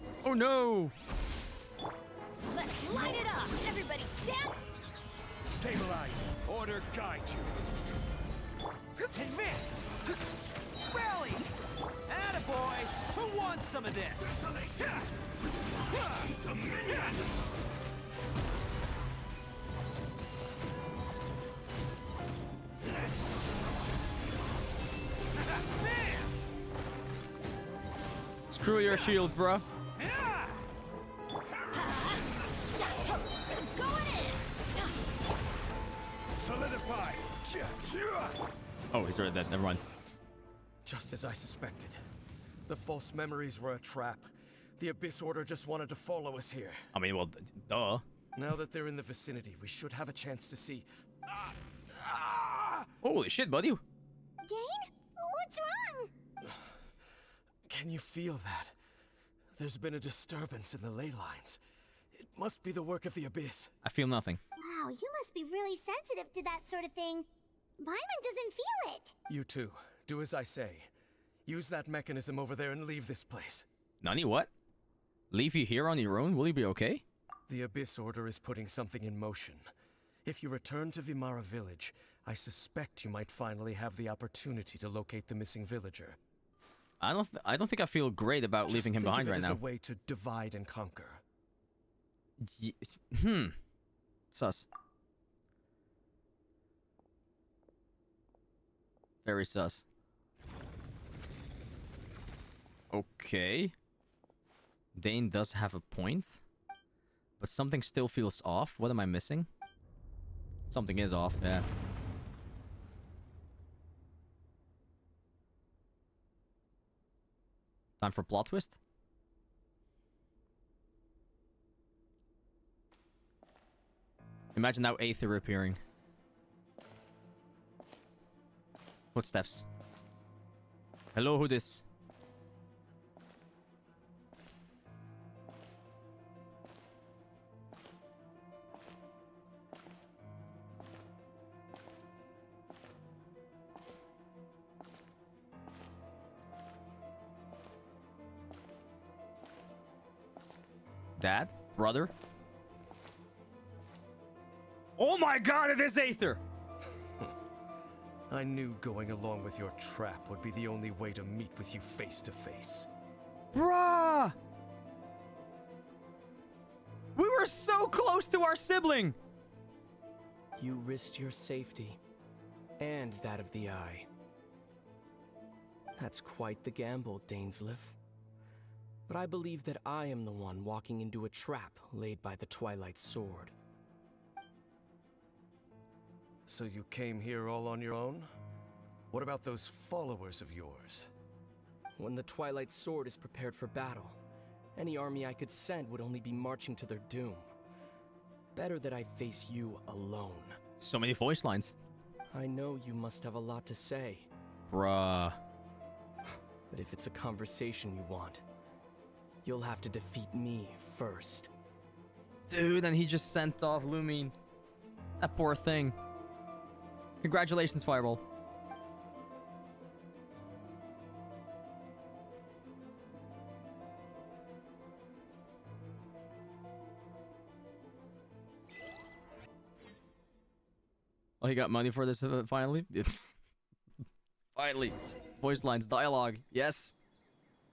here! Oh no! Let's light it up! Everybody stand! Stabilize! Order guide you! Advance! Rally! Attaboy! Who wants some of this? Screw your shields, bro. Solidify! Oh, he's already dead. Never mind. Just as I suspected. The false memories were a trap. The Abyss Order just wanted to follow us here. I mean, well, duh. Now that they're in the vicinity, we should have a chance to see. Holy shit, buddy. Dane? What's wrong? Can you feel that? There's been a disturbance in the ley lines. It must be the work of the Abyss. I feel nothing. Wow, you must be really sensitive to that sort of thing. Paimon doesn't feel it. You too. Do as I say. Use that mechanism over there and leave this place. Nani, what? Leave you here on your own? Will you be okay? The Abyss Order is putting something in motion. If you return to Vimara Village, I suspect you might finally have the opportunity to locate the missing villager. I don't think I feel great about leaving him behind right now. Just think of it as a way to divide and conquer. Sus. Very sus. Okay. Dane does have a point. But something still feels off. What am I missing? Something is off, yeah. Time for plot twist? Imagine now Aether appearing. Footsteps. Hello, who this? Dad? Brother? Oh my god, it is Aether! I knew going along with your trap would be the only way to meet with you face to face. Bruh! We were so close to our sibling! You risked your safety, and that of the Eye. That's quite the gamble, Dainsleif. But I believe that I am the one walking into a trap laid by the Twilight Sword. So you came here all on your own? What about those followers of yours? When the Twilight Sword is prepared for battle, any army I could send would only be marching to their doom. Better that I face you alone. So many voice lines. I know you must have a lot to say. Bruh. But if it's a conversation you want, you'll have to defeat me first. Dude, and he just sent off Lumine. That poor thing. Congratulations, Fireball. Oh, he got money for this finally? Finally. Voice lines, dialogue. Yes.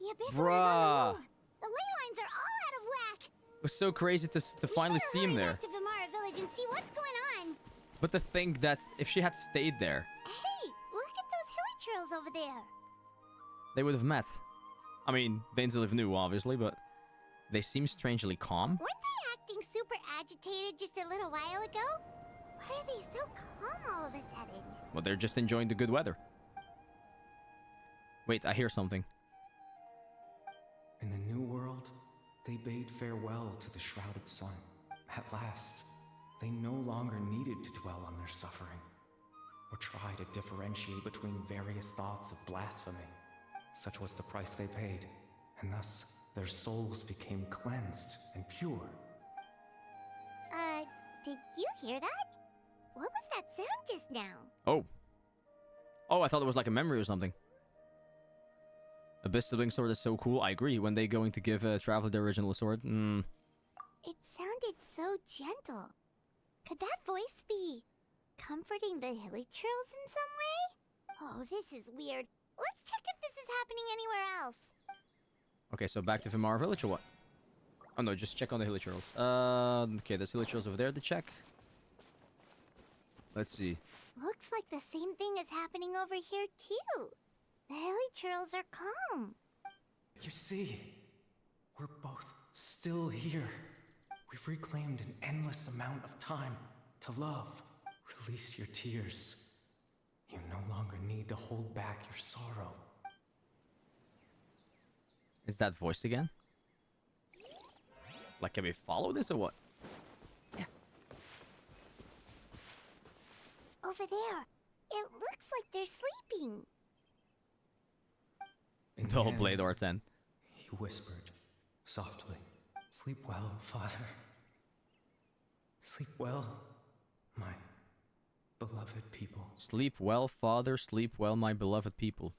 The Abyss Order's on the move. The ley lines are all out of whack. It was so crazy to finally see him there. Back to Vimara Village and see what's going on. But to think that if she had stayed there, Hey, look at those hilly trails over there. they would have met. I mean, Dainsleif knew, obviously, but they seem strangely calm. Weren't they acting super agitated just a little while ago? Why are they so calm all of a sudden? Well, they're just enjoying the good weather. Wait, I hear something. In the New World, they bade farewell to the shrouded sun. At last, they no longer needed to dwell on their suffering, or try to differentiate between various thoughts of blasphemy. Such was the price they paid, and thus their souls became cleansed and pure. Did you hear that? What was that sound just now? Oh. Oh, I thought it was like a memory or something. Abyss Sibling Sword is so cool. I agree. When they going to give Traveler the original sword? It sounded so gentle. Could that voice be comforting the hilly trails in some way? Oh, this is weird. Let's check if this is happening anywhere else. Okay, so back to Vimara Village or what? Oh no, just check on the hilly trails. Okay, there's hilly trails over there to check. Let's see. Looks like the same thing is happening over here too. The hilly trails are calm. You see, we're both still here. We've reclaimed an endless amount of time to love. Release your tears. You no longer need to hold back your sorrow. Is that voice again? Like, can we follow this or what? Over there. It looks like they're sleeping. In the Dull end, Blade R10. He whispered, softly, "Sleep well, Father. Sleep well, my beloved people." Sleep well, father. Sleep well, my beloved people.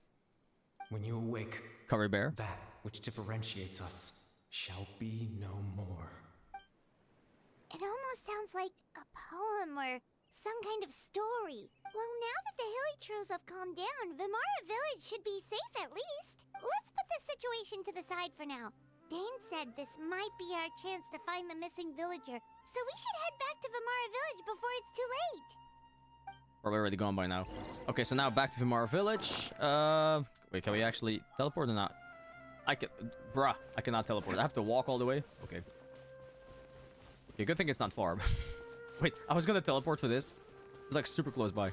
When you awake, Curry Bear. that which differentiates us shall be no more. It almost sounds like a poem or some kind of story. Well, now that the Hilichurls have calmed down, Vimara Village should be safe at least. Let's put this situation to the side for now. Dane said this might be our chance to find the missing villager, so we should head back to Vimara Village before it's too late. Probably already gone by now. Okay, so now back to Vimara Village. Wait, can we actually teleport or not? I cannot teleport. I have to walk all the way? Okay. Okay, good thing it's not far. Wait, I was gonna teleport for this. It's like super close by.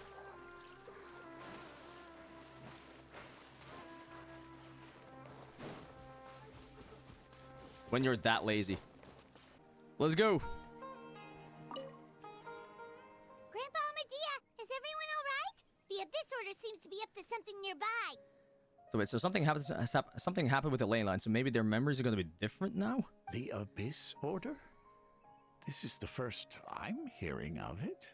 When you're that lazy. Let's go. Grandpa Amadea, is everyone alright? The Abyss Order seems to be up to something nearby. So wait, so something happened with the ley line, so maybe their memories are gonna be different now? The Abyss Order? This is the first I'm hearing of it.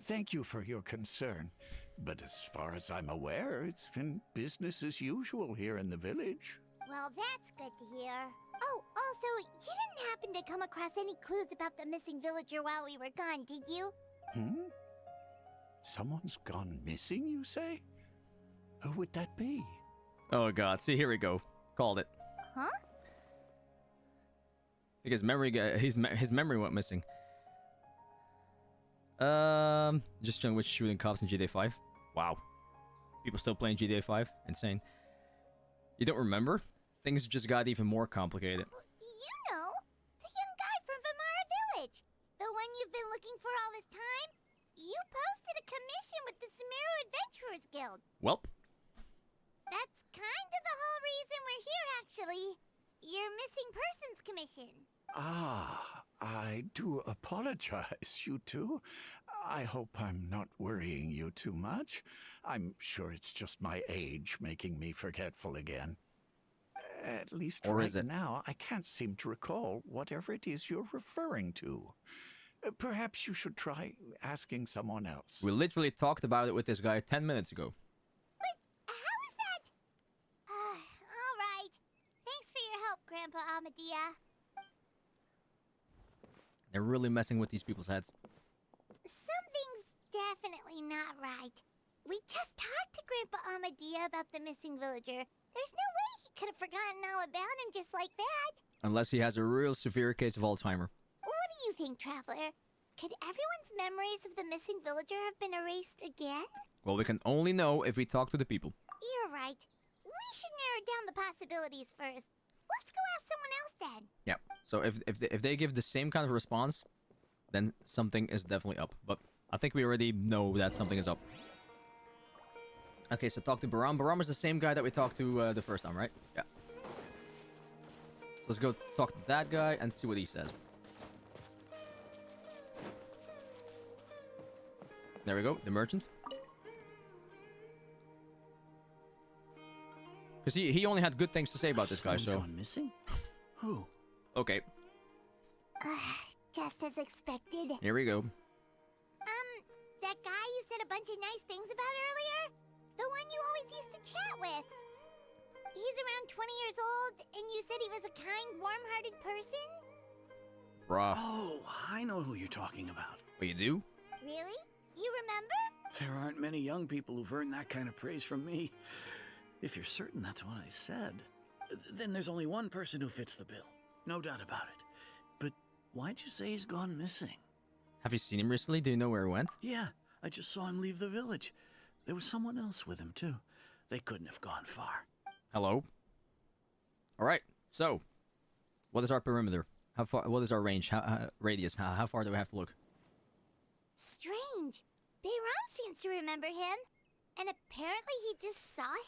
Thank you for your concern. But as far as I'm aware, it's been business as usual here in the village. Well, that's good to hear. Oh, also, you didn't happen to come across any clues about the missing villager while we were gone, did you? Someone's gone missing, you say? Who would that be? Oh god, see, here we go. Called it. Huh? I think his memory went missing. Just showing which shooting cops in GTA 5. Wow. People still playing GTA 5? Insane. You don't remember? Things just got even more complicated. Well, you know, the young guy from Vimara Village. The one you've been looking for all this time. You posted a commission with the Sumeru Adventurers Guild. Welp. That's kind of the whole reason we're here, actually. Your missing persons commission. Ah, I do apologize, you two. I hope I'm not worrying you too much. I'm sure it's just my age making me forgetful again. At least Or right is it? now, I can't seem to recall whatever it is you're referring to. Perhaps you should try asking someone else. We literally talked about it with this guy 10 minutes ago. But how is that? All right. Thanks for your help, Grandpa Amadea. They're really messing with these people's heads. Something's definitely not right. We just talked to Grandpa Amadea about the missing villager. There's no way he could have forgotten all about him just like that. Unless he has a real severe case of Alzheimer. What do you think, Traveler? Could everyone's memories of the missing villager have been erased again? Well, we can only know if we talk to the people. You're right. We should narrow down the possibilities first. Let's go ask someone else then. Yeah. So if they give the same kind of response, then something is definitely up. But I think we already know that something is up. Okay, so talk to Baram. Baram is the same guy that we talked to the first time, right? Yeah. Let's go talk to that guy and see what he says. There we go, the merchant. Because he only had good things to say about this guy, so... Gone missing? Who? Okay, Just as expected. here we go. That guy you said a bunch of nice things about earlier? The one you always used to chat with. He's around 20 years old, and you said he was a kind, warm-hearted person? Bruh. Oh, I know who you're talking about. What you do? Really? You remember? There aren't many young people who've earned that kind of praise from me. If you're certain that's what I said, then there's only one person who fits the bill. No doubt about it. But why'd you say he's gone missing? Have you seen him recently? Do you know where he went? Yeah, I just saw him leave the village. There was someone else with him, too. They couldn't have gone far. Hello? Alright, so... what is our perimeter? How far... what is our range? Radius? How far do we have to look? Strange. Bayram seems to remember him. And apparently he just saw him?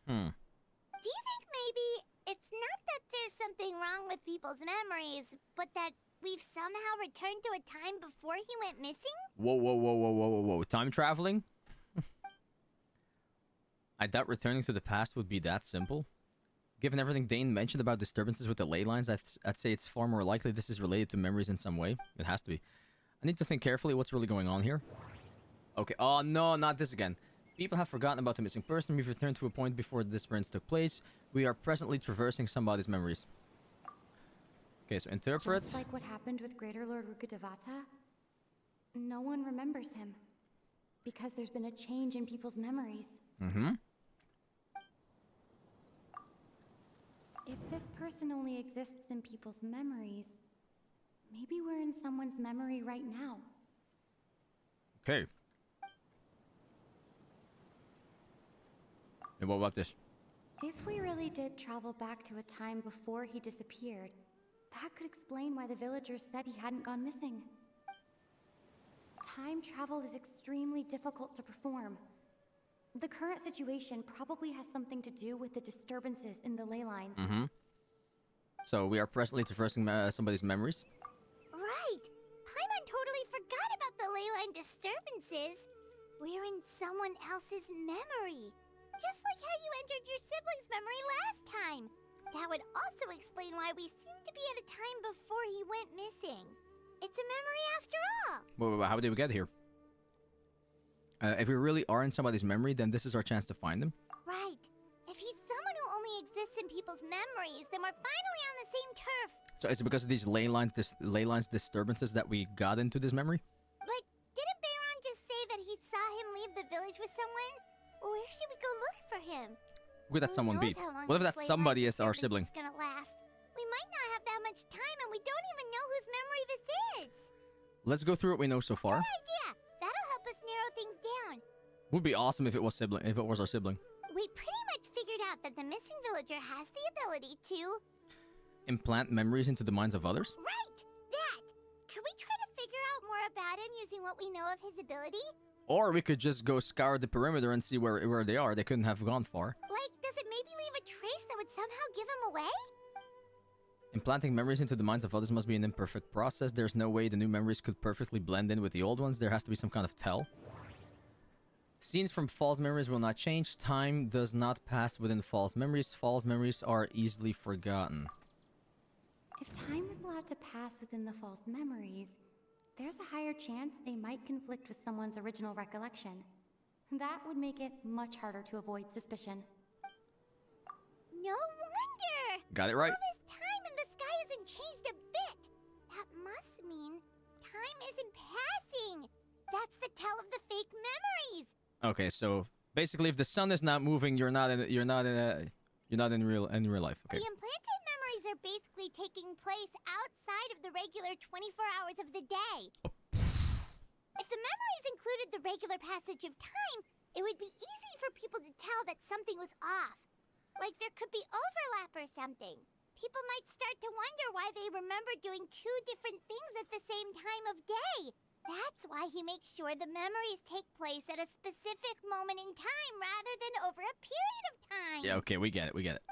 Do you think maybe it's not that there's something wrong with people's memories, but that we've somehow returned to a time before he went missing? Whoa. Time traveling? I doubt returning to the past would be that simple. Given everything Dane mentioned about disturbances with the ley lines, I'd say it's far more likely this is related to memories in some way. It has to be. I need to think carefully what's really going on here. Okay, oh no, not this again. People have forgotten about the missing person. We've returned to a point before the disappearance took place. We are presently traversing somebody's memories. Okay, so interpret. Just like what happened with Greater Lord Rukkhadevata, no one remembers him. Because there's been a change in people's memories. Mm-hmm. If this person only exists in people's memories, maybe we're in someone's memory right now. Okay. And what about this? If we really did travel back to a time before he disappeared, that could explain why the villagers said he hadn't gone missing. Time travel is extremely difficult to perform. The current situation probably has something to do with the disturbances in the ley lines. Mm-hmm. So we are presently traversing somebody's memories. Right! Paimon totally forgot about the ley line disturbances. We're in someone else's memory. Just like how you entered your sibling's memory last time. That would also explain why we seem to be at a time before he went missing. It's a memory after all. Wait, how did we get here? If we really are in somebody's memory, then this is our chance to find them. Right. If he's someone who only exists in people's memories, then we're finally on the same turf. So is it because of these ley lines disturbances that we got into this memory? But didn't Bayron just say that he saw him leave the village with someone? Where should we go look for him? Who could that someone be? What if that somebody is our sibling? Gonna last. We might not have that much time, and we don't even know whose memory this is. Let's go through what we know so far. Good idea. That'll help us narrow things down. Would be awesome if it was our sibling. We pretty much figured out that the missing villager has the ability to implant memories into the minds of others? Right! That! Could we try to figure out more about him using what we know of his ability? Or we could just go scour the perimeter and see where they are. They couldn't have gone far. Like, does it maybe leave a trace that would somehow give him away? Implanting memories into the minds of others must be an imperfect process. There's no way the new memories could perfectly blend in with the old ones. There has to be some kind of tell. Scenes from false memories will not change. Time does not pass within false memories. False memories are easily forgotten. If time was allowed to pass within the false memories, there's a higher chance they might conflict with someone's original recollection. That would make it much harder to avoid suspicion. No wonder! Got it right. All this time and the sky hasn't changed a bit. That must mean time isn't passing. That's the tell of the fake memories. Okay, so basically, if the sun is not moving, you're not in real life. Okay. The implanted memories are basically taking place outside of the regular 24 hours of the day. If the memories included the regular passage of time, it would be easy for people to tell that something was off. Like there could be overlap or something. People might start to wonder why they remember doing two different things at the same time of day. That's why he makes sure the memories take place at a specific moment in time rather than over a period of time. Yeah, okay, we get it.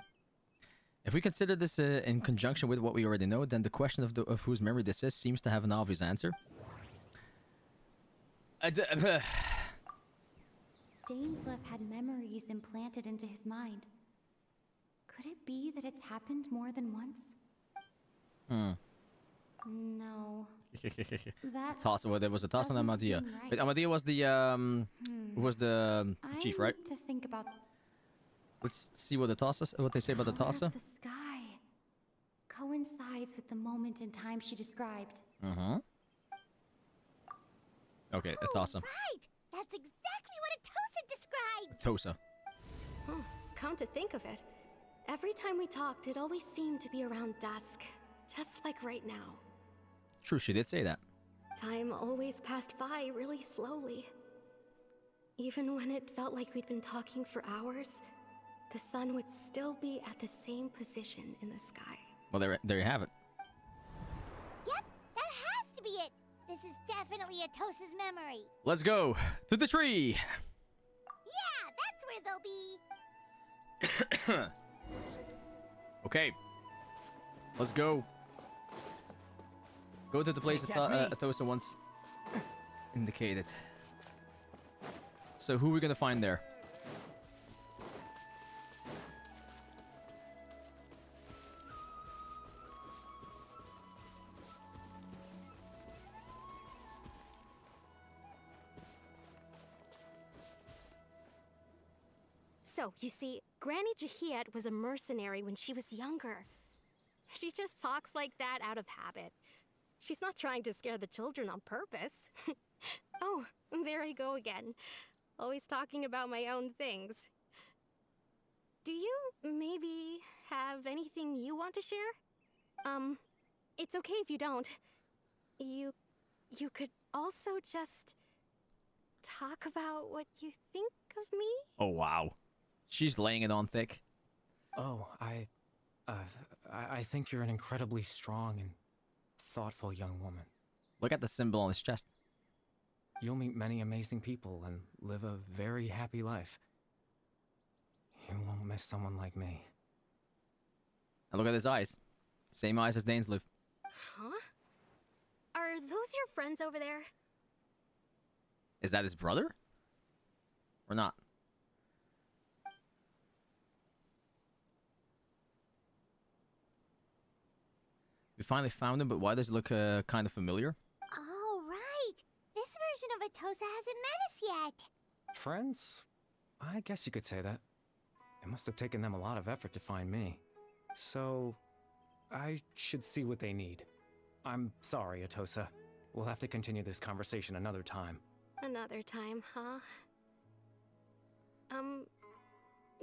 If we consider this in conjunction with what we already know, then the question of whose memory this is seems to have an obvious answer. Dainsleif had memories implanted into his mind. Could it be that it's happened more than once? No. There was a toss on Amadea. Right. But Amadea was the chief, right? To think about. Let's see what what they say about the tosser. The sky coincides with the moment in time she described. Okay, a tosser. Right! That's exactly what a Tosa described! Tosa. Come to think of it, every time we talked, it always seemed to be around dusk. Just like right now. True, she did say that. Time always passed by really slowly. Even when it felt like we'd been talking for hours, the sun would still be at the same position in the sky. Well, there you have it. Yep, that has to be it! This is definitely a Tosa's memory. Let's go to the tree! Yeah, that's where they'll be. Okay. Let's go. Go to the place Atosa once indicated. So who are we gonna find there? So, you see, Granny Jahiet was a mercenary when she was younger. She just talks like that out of habit. She's not trying to scare the children on purpose. Oh, there I go again. Always talking about my own things. Do you maybe have anything you want to share? It's okay if you don't. You could also just talk about what you think of me? Oh, wow. She's laying it on thick. Oh, I think you're an incredibly strong and thoughtful young woman. Look at the symbol on his chest. You'll meet many amazing people and live a very happy life. You won't miss someone like me. And look at his eyes. Same eyes as Dainsleif. Huh? Are those your friends over there? Is that his brother? Or not? We finally found him, but why does he look kind of familiar? Oh, right. This version of Atosa hasn't met us yet. Friends? I guess you could say that. It must have taken them a lot of effort to find me. So, I should see what they need. I'm sorry, Atosa. We'll have to continue this conversation another time. Another time, huh?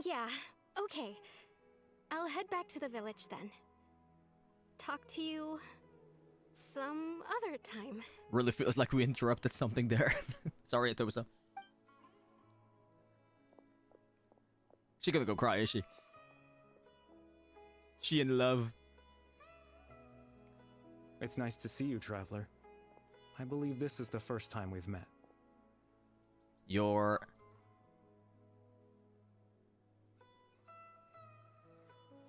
Yeah, okay. I'll head back to the village then. Talk to you some other time. Really feels like we interrupted something there. Sorry, Atosa. She gonna go cry, is she? She in love. It's nice to see you, Traveler. I believe this is the first time we've met. You're...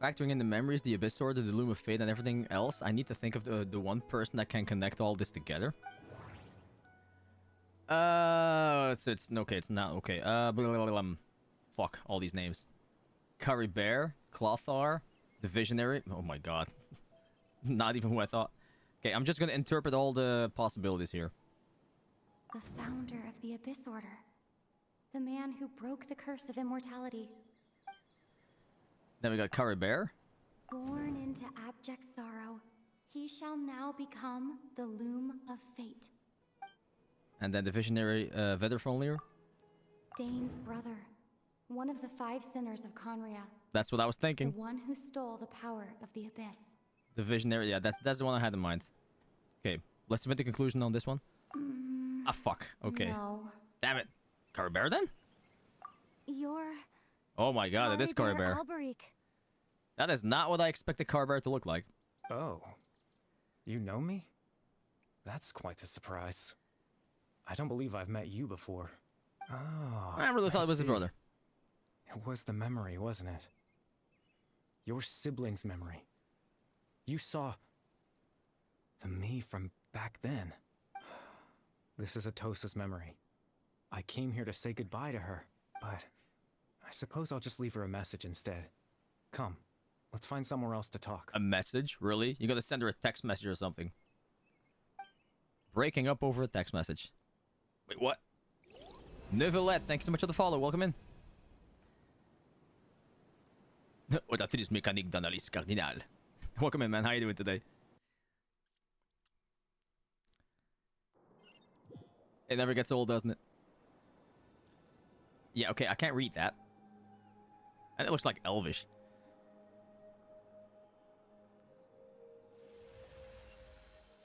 Factoring in the memories, the Abyss Sword, the Loom of Fate, and everything else, I need to think of the one person that can connect all this together. It's okay, it's not okay. Fuck, all these names. Curry Bear, Clothar, the Visionary. Oh my god. Not even who I thought. Okay, I'm just gonna interpret all the possibilities here. The founder of the Abyss Order. The man who broke the curse of immortality. Then we got Curry Bear. Born into abject sorrow, he shall now become the Loom of Fate. And then the Visionary Vedderfronlier. Dane's brother. One of the 5 sinners of Conria. That's what I was thinking. The one who stole the power of the Abyss. The Visionary, yeah, that's the one I had in mind. Okay, let's submit the conclusion on this one. Ah, fuck. Okay. No. Damn it. Curry Bear then? You're... Oh my god, it is Curry Bear. Alberic. That is not what I expected Curry Bear to look like. Oh. You know me? That's quite the surprise. I don't believe I've met you before. Oh, I really thought it was his brother. It was the memory, wasn't it? Your sibling's memory. You saw... the me from back then. This is Atosa's memory. I came here to say goodbye to her, but I suppose I'll just leave her a message instead. Come, let's find somewhere else to talk. A message? Really? You gotta send her a text message or something. Breaking up over a text message. Wait, what? Neuvillette, thank you so much for the follow. Welcome in. Oratrice mécanique d'analyse cardinale. Welcome in, man. How you doing today? It never gets old, doesn't it? Yeah, okay, I can't read that. And it looks like Elvish.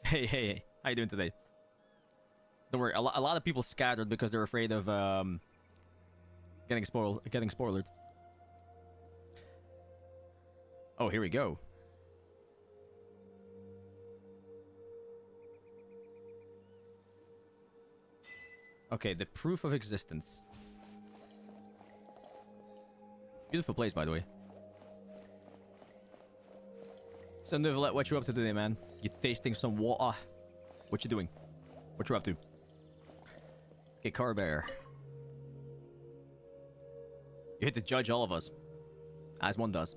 Hey. How you doing today? Don't worry, a lot of people scattered because they're afraid of getting spoiled. Oh, here we go. Okay, the proof of existence. Beautiful place, by the way. So, Neuvillette, what you up to today, man? You tasting some water? What you doing? What you up to? Okay, Curry Bear. You hit to judge all of us. As one does.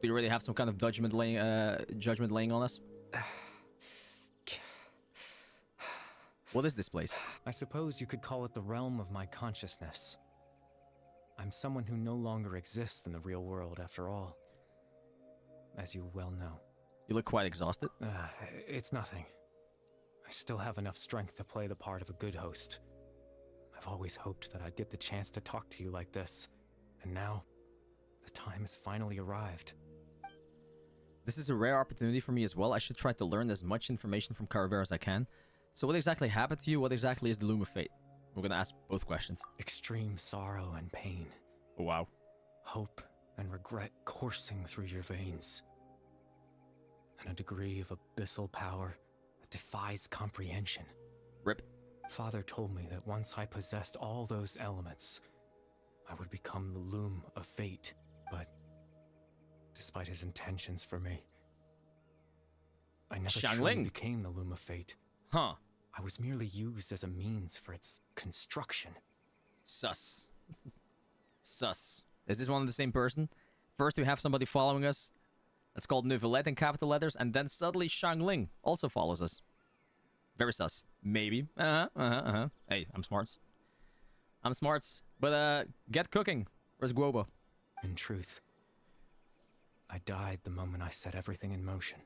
Do you already have some kind of judgment laying on us? What is this place? I suppose you could call it the realm of my consciousness. I'm someone who no longer exists in the real world after all. As you well know. You look quite exhausted. It's nothing. I still have enough strength to play the part of a good host. I've always hoped that I'd get the chance to talk to you like this. And now, the time has finally arrived. This is a rare opportunity for me as well. I should try to learn as much information from Carabera as I can. So what exactly happened to you? What exactly is the Loom of Fate? We're gonna ask both questions. Extreme sorrow and pain. Oh, wow. Hope and regret coursing through your veins. And a degree of abyssal power that defies comprehension. Rip. Father told me that once I possessed all those elements, I would become the Loom of Fate, but despite his intentions for me, I never truly became the Loom of Fate. Huh. I was merely used as a means for its construction. Sus. Sus. Is this one and the same person? First we have somebody following us. That's called Neuvillette in capital letters, and then suddenly Xiangling also follows us. Very sus. Maybe. Hey, I'm smarts. I'm smarts. But, get cooking. Where's Guoba? In truth, I died the moment I set everything in motion.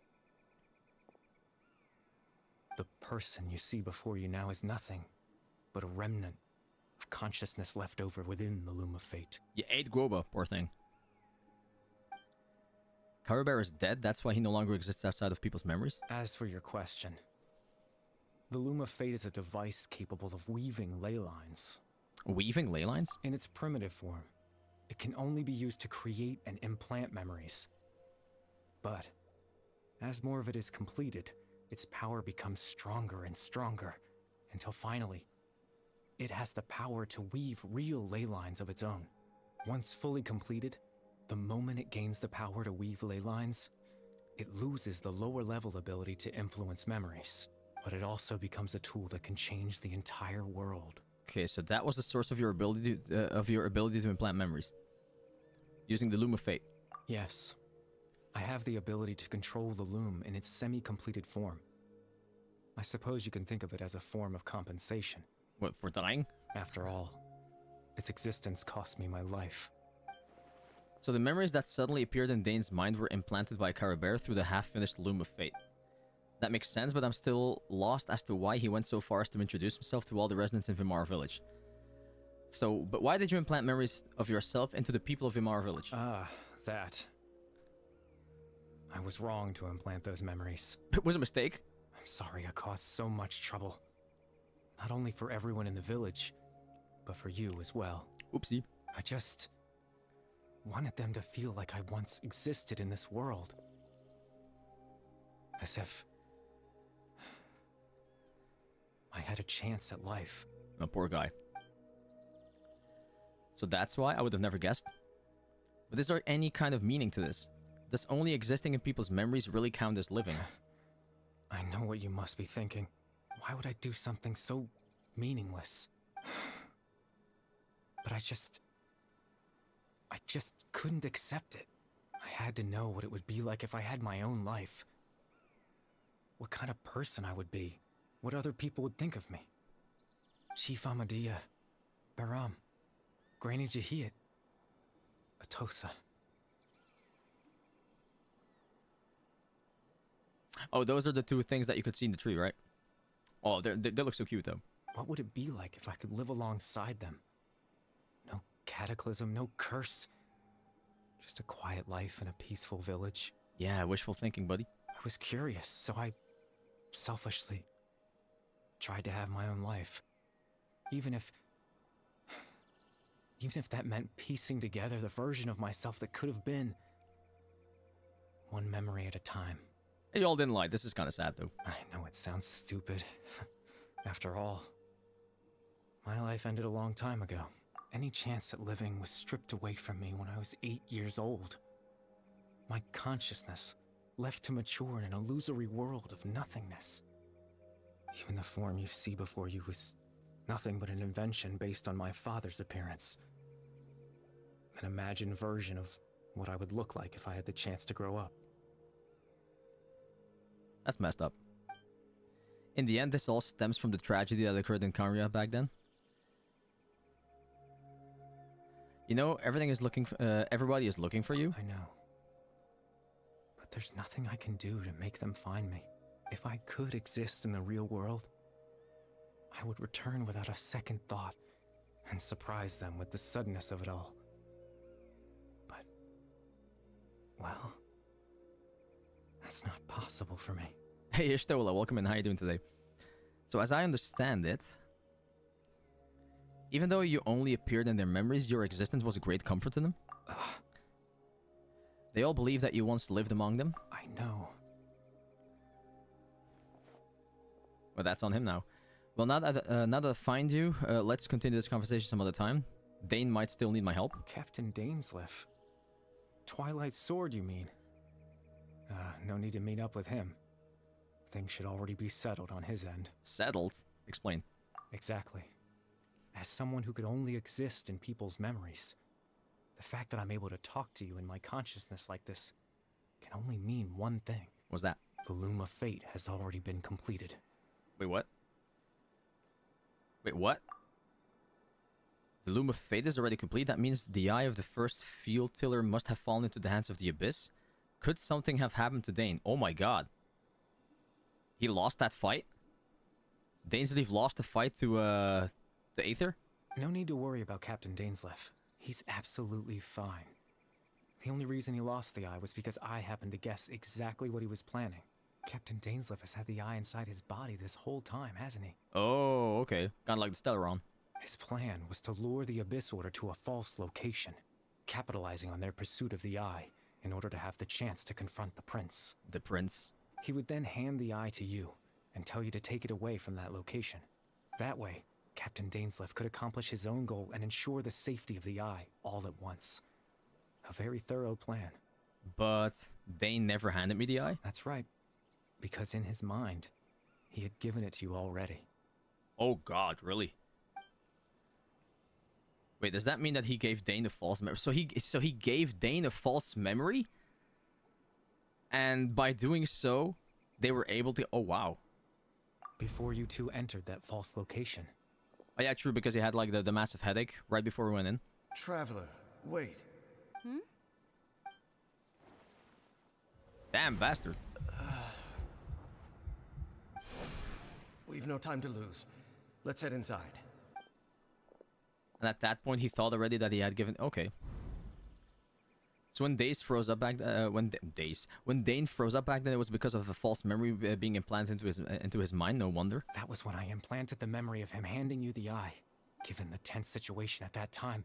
The person you see before you now is nothing but a remnant of consciousness left over within the Loom of Fate. You ate Guoba, poor thing. Carabera is dead, that's why he no longer exists outside of people's memories? As for your question, the Loom of Fate is a device capable of weaving ley lines. Weaving ley lines? In its primitive form, it can only be used to create and implant memories. But, as more of it is completed, its power becomes stronger and stronger, until finally, it has the power to weave real ley lines of its own. Once fully completed, the moment it gains the power to weave ley lines, it loses the lower level ability to influence memories. But it also becomes a tool that can change the entire world. Okay, so that was the source of your ability to implant memories. Using the Loom of Fate. Yes. I have the ability to control the Loom in its semi-completed form. I suppose you can think of it as a form of compensation. What, for dying? After all, its existence cost me my life. So the memories that suddenly appeared in Dane's mind were implanted by Carabera through the half-finished Loom of Fate. That makes sense, but I'm still lost as to why he went so far as to introduce himself to all the residents in Vimara Village. So, but why did you implant memories of yourself into the people of Vimara Village? That. I was wrong to implant those memories. It was a mistake? I'm sorry I caused so much trouble. Not only for everyone in the village, but for you as well. Oopsie. I just wanted them to feel like I once existed in this world. As if I had a chance at life. Oh, poor guy. So that's why I would have never guessed. But is there any kind of meaning to this? Does only existing in people's memories really count as living? I know what you must be thinking. Why would I do something so meaningless? But I just couldn't accept it. I had to know what it would be like if I had my own life. What kind of person I would be. What other people would think of me. Chief Amadia, Baram, Granny Jahiat, Atosa. Oh, those are the two things that you could see in the tree, right? Oh, they look so cute, though. What would it be like if I could live alongside them? No cataclysm, no curse. Just a quiet life in a peaceful village. Yeah, wishful thinking, buddy. I was curious, so I selfishly tried to have my own life. Even if that meant piecing together the version of myself that could have been. One memory at a time. You all didn't lie. This is kind of sad, though. I know it sounds stupid. After all, my life ended a long time ago. Any chance at living was stripped away from me when I was 8 years old. My consciousness left to mature in an illusory world of nothingness. Even the form you see before you was nothing but an invention based on my father's appearance. An imagined version of what I would look like if I had the chance to grow up. That's messed up. In the end, this all stems from the tragedy that occurred in Kanya back then. You know, everybody is looking for you. I know. But there's nothing I can do to make them find me. If I could exist in the real world, I would return without a second thought and surprise them with the suddenness of it all. But, well, that's not possible for me. Hey, Ishtola, welcome in. How you doing today? So, as I understand it, even though you only appeared in their memories, your existence was a great comfort to them. They all believe that you once lived among them. I know. Well, that's on him now. Well, now that I find you, let's continue this conversation some other time. Dane might still need my help. Captain Dainsleif. Twilight Sword, you mean? No need to meet up with him. Things should already be settled on his end. Settled? Explain. Exactly. As someone who could only exist in people's memories, the fact that I'm able to talk to you in my consciousness like this can only mean one thing. What's that? The Loom of Fate has already been completed. Wait, what? Wait, what? The Loom of Fate is already complete? That means the eye of the first field tiller must have fallen into the hands of the Abyss? Could something have happened to Dane? Oh my god. He lost that fight? Dainsleif lost the fight to the Aether? No need to worry about Captain Dainsleif. He's absolutely fine. The only reason he lost the eye was because I happened to guess exactly what he was planning. Captain Dainsleif has had the eye inside his body this whole time, hasn't he? Oh, okay. Kinda like the Stellaron. His plan was to lure the Abyss Order to a false location, capitalizing on their pursuit of the eye in order to have the chance to confront the Prince. The Prince? He would then hand the eye to you and tell you to take it away from that location. That way, Captain Dainsleif could accomplish his own goal and ensure the safety of the eye all at once. A very thorough plan. But Dane never handed me the eye? That's right. Because in his mind, he had given it to you already. Oh god, really? Wait, does that mean that he gave Dane a false memory? So he gave Dane a false memory? And by doing so, they were able to... Oh, wow. Before you two entered that false location. Oh, yeah, true, because he had, like, the massive headache right before we went in. Traveler, wait. Damn bastard. We've no time to lose. Let's head inside. And at that point, he thought already that he had given... Okay. So when Daze froze up back... when Dane froze up back then, it was because of a false memory being implanted into his mind. No wonder. That was when I implanted the memory of him handing you the eye. Given the tense situation at that time,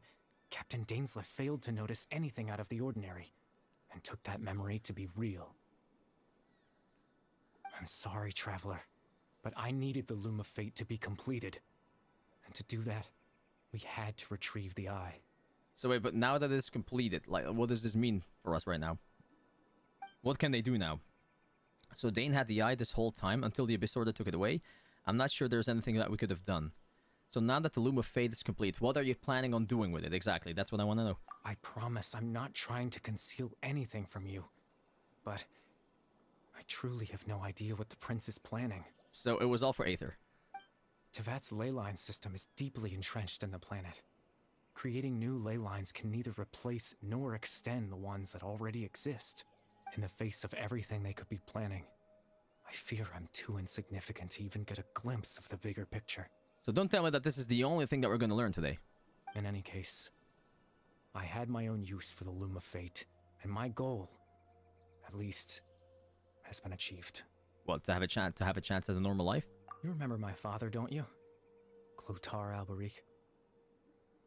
Captain Dainsleif failed to notice anything out of the ordinary, and took that memory to be real. I'm sorry, Traveler, but I needed the Loom of Fate to be completed. And to do that, we had to retrieve the eye. So wait, but now that it's completed, like, what does this mean for us right now? What can they do now? So Dane had the eye this whole time until the Abyss Order took it away. I'm not sure there's anything that we could have done. So now that the Loom of Fate is complete, what are you planning on doing with it exactly? That's what I want to know. I promise I'm not trying to conceal anything from you. But I truly have no idea what the Prince is planning. So it was all for Aether. Tevat's ley line system is deeply entrenched in the planet. Creating new ley lines can neither replace nor extend the ones that already exist. In the face of everything they could be planning, I fear I'm too insignificant to even get a glimpse of the bigger picture. So don't tell me that this is the only thing that we're going to learn today. In any case, I had my own use for the Loom of Fate, and my goal, at least, has been achieved. What, to have a chance at a normal life? You remember my father, don't you? Clotar Alberic.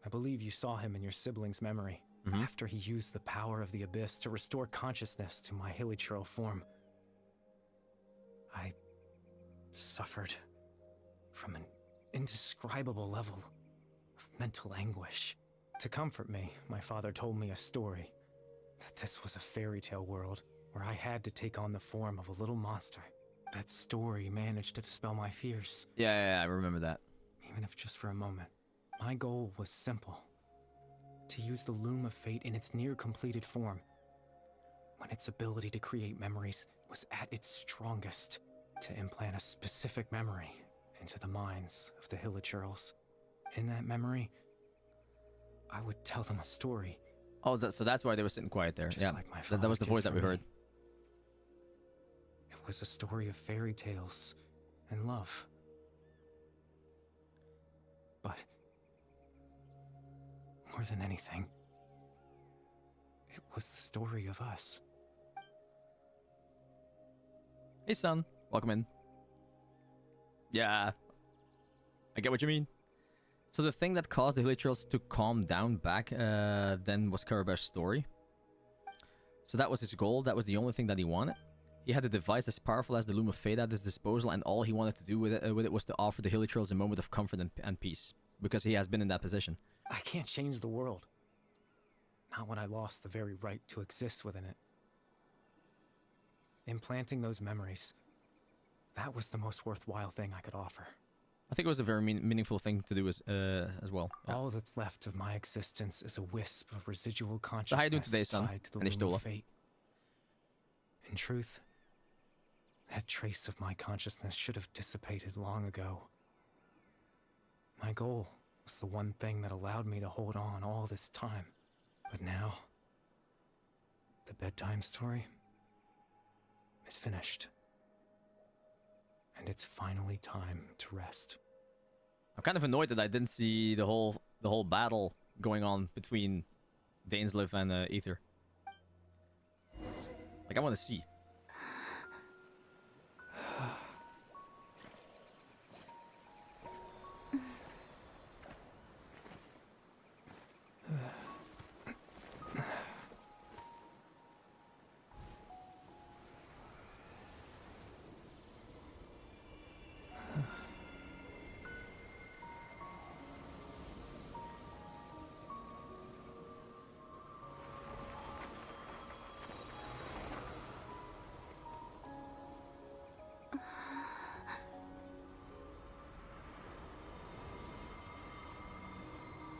I believe you saw him in your sibling's memory, after he used the power of the Abyss to restore consciousness to my hilichurl form. I suffered from an indescribable level of mental anguish. To comfort me, my father told me a story, that this was a fairy tale world where I had to take on the form of a little monster. That story managed to dispel my fears. Yeah, I remember that. Even if just for a moment. My goal was simple. To use the Loom of Fate in its near-completed form, when its ability to create memories was at its strongest, to implant a specific memory into the minds of the hilichurls. In that memory, I would tell them a story. Oh, so that's why they were sitting quiet there. Just Yeah, like my that father was the did voice for that we me. heard. It was a story of fairy tales and love. But more than anything, it was the story of us. Hey, son. Welcome in. Yeah. I get what you mean. So the thing that caused the Hilichurls to calm down back then was Karabear's story. So that was his goal. That was the only thing that he wanted. He had a device as powerful as the Loom of Fate at his disposal, and all he wanted to do with it was to offer the Hilichurls a moment of comfort and peace. Because he has been in that position. I can't change the world. Not when I lost the very right to exist within it. Implanting those memories, that was the most worthwhile thing I could offer. I think it was a very meaningful thing to do as well. Yeah. All that's left of my existence is a wisp of residual So consciousness how you doing today, son? tied to the And loom Ishtola. of fate. In truth, that trace of my consciousness should have dissipated long ago. My goal was the one thing that allowed me to hold on all this time. But now, the bedtime story is finished. And it's finally time to rest. I'm kind of annoyed that I didn't see the whole battle going on between Dainsleif and Aether. Like, I want to see.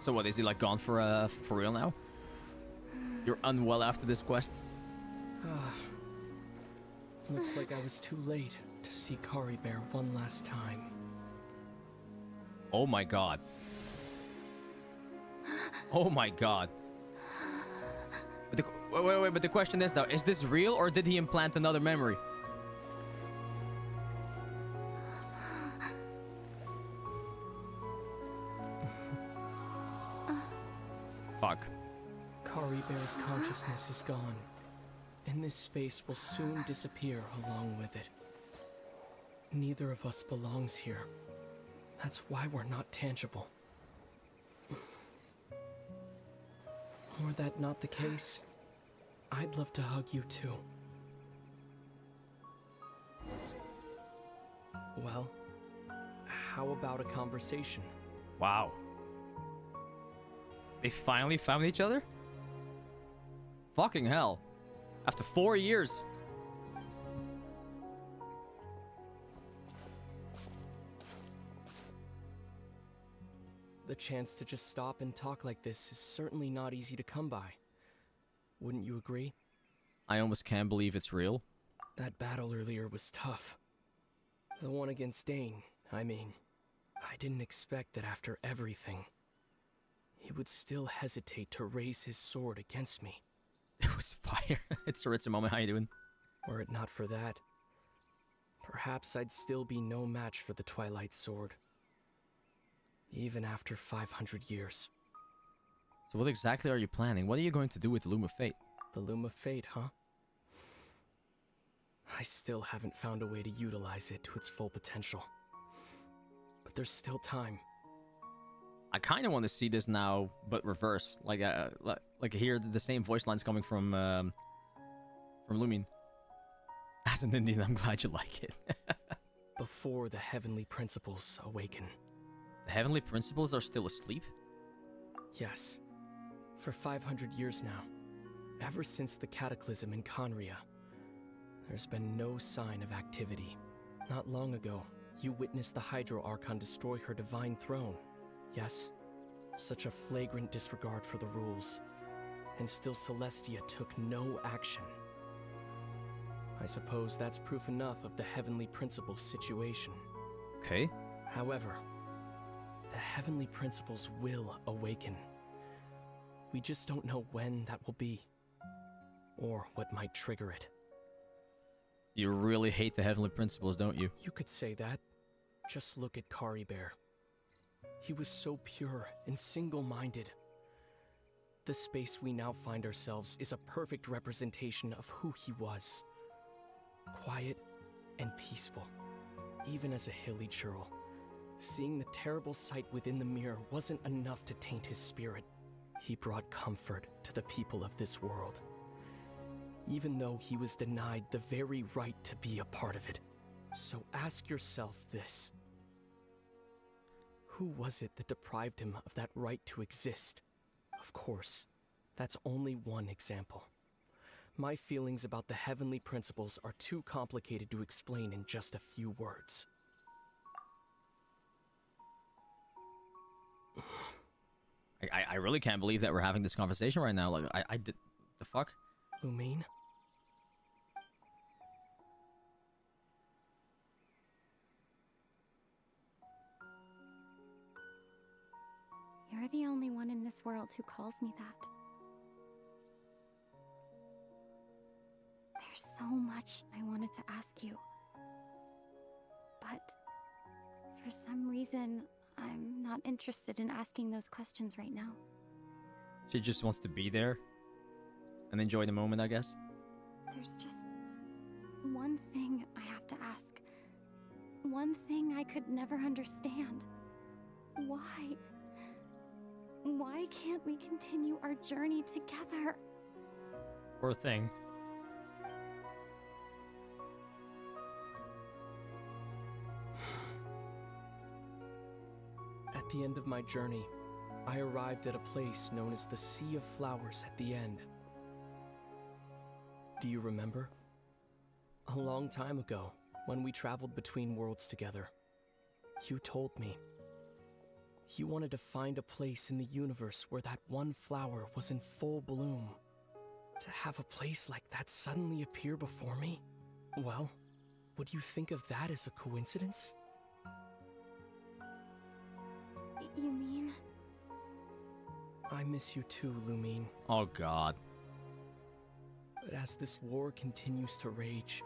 So what, is he like gone for real now? You're unwell after this quest? Looks like I was too late to see Caribear one last time. Oh my god. Oh my god. But wait, but the question is now, is this real or did he implant another memory? Fuck. Caribear's consciousness is gone, and this space will soon disappear along with it. Neither of us belongs here. That's why we're not tangible. Were that not the case, I'd love to hug you too. Well, how about a conversation? Wow. They finally found each other? Fucking hell. After 4 years. The chance to just stop and talk like this is certainly not easy to come by. Wouldn't you agree? I almost can't believe it's real. That battle earlier was tough. The one against Dane, I mean. I didn't expect that after everything, he would still hesitate to raise his sword against me. It was fire. It's a moment. How you doing? Were it not for that, perhaps I'd still be no match for the Twilight Sword. Even after 500 years. So what exactly are you planning? What are you going to do with the Loom of Fate? The Loom of Fate, huh? I still haven't found a way to utilize it to its full potential. But there's still time. I kind of want to see this now, but reversed. Like hear the same voice lines coming from Lumin. As an Indian, I'm glad you like it. Before the heavenly principles awaken. The heavenly principles are still asleep? Yes. For 500 years now. Ever since the cataclysm in Conria. There's been no sign of activity. Not long ago, you witnessed the Hydro Archon destroy her divine throne. Yes, such a flagrant disregard for the rules, and still Celestia took no action. I suppose that's proof enough of the Heavenly Principles situation. Okay. However, the Heavenly Principles will awaken. We just don't know when that will be, or what might trigger it. You really hate the heavenly principles, don't you? You could say that. Just look at Kari Bear. He was so pure and single-minded. The space we now find ourselves is a perfect representation of who he was. Quiet and peaceful, even as a hilly churl. Seeing the terrible sight within the mirror wasn't enough to taint his spirit. He brought comfort to the people of this world, even though he was denied the very right to be a part of it. So ask yourself this. Who was it that deprived him of that right to exist? Of course, that's only one example. My feelings about the heavenly principles are too complicated to explain in just a few words. I really can't believe that we're having this conversation right now. Like, I did... The fuck? Lumine? You're the only one in this world who calls me that. There's so much I wanted to ask you. But for some reason, I'm not interested in asking those questions right now. She just wants to be there and enjoy the moment, I guess. There's just one thing I have to ask. One thing I could never understand. Why? Why can't we continue our journey together? Poor thing. At the end of my journey, I arrived at a place known as the Sea of Flowers at the end. Do you remember? A long time ago, when we traveled between worlds together, you told me you wanted to find a place in the universe where that one flower was in full bloom. To have a place like that suddenly appear before me? Well, would you think of that as a coincidence? You mean? I miss you too, Lumine. Oh god. But as this war continues to rage,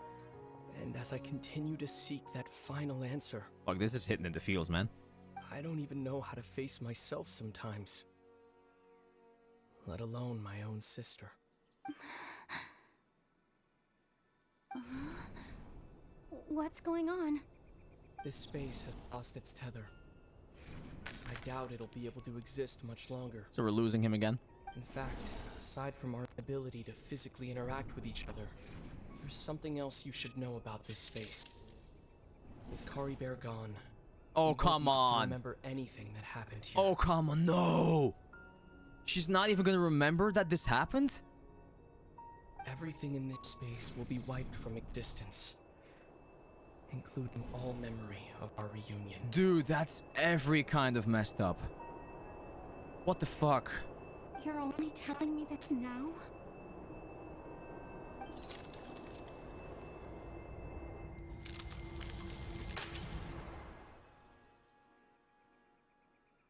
and as I continue to seek that final answer... Fuck, this is hitting in the feels, man. I don't even know how to face myself sometimes. Let alone my own sister. What's going on? This space has lost its tether. I doubt it'll be able to exist much longer. So we're losing him again? In fact, aside from our ability to physically interact with each other, there's something else you should know about this space. With Kari Bear gone, oh, you come won't be able to on. remember anything that happened here. Oh, come on, no! She's not even gonna remember that this happened? Everything in this space will be wiped from existence, including all memory of our reunion. Dude, that's every kind of messed up. What the fuck? You're only telling me this now?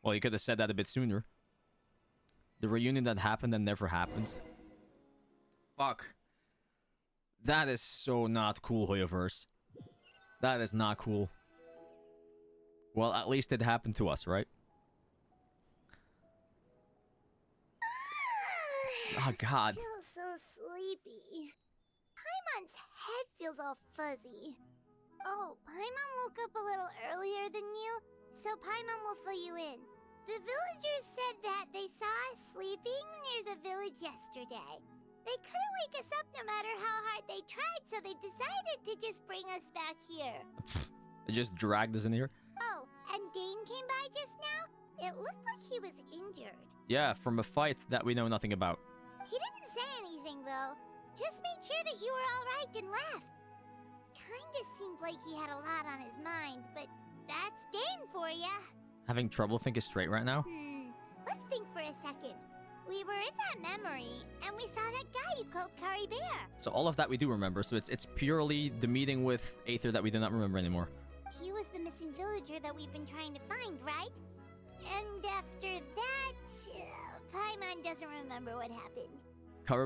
Well, you could have said that a bit sooner. The reunion that happened and never happened. Fuck. That is so not cool, Hoyoverse. That is not cool. Well, at least it happened to us, right? Oh, God. Still so sleepy. Paimon's head feels all fuzzy. Oh, Paimon woke up a little earlier than you, so Paimon will fill you in. The villagers said that they saw us sleeping near the village yesterday. They couldn't wake us up no matter how hard they tried, so they decided to just bring us back here. It just dragged us in here? Oh, and Dane came by just now? It looked like he was injured. Yeah, from a fight that we know nothing about. He didn't say anything, though. Just made sure that you were alright and left. Kinda seemed like he had a lot on his mind, but that's Dane for ya. Having trouble thinking straight right now? Let's think for a second. We were in that memory, and we saw that guy you called Kari Bear. So all of that we do remember, so it's purely the meeting with Aether that we do not remember anymore. He was the missing villager that we've been trying to find, right? And after that, Paimon doesn't remember what happened.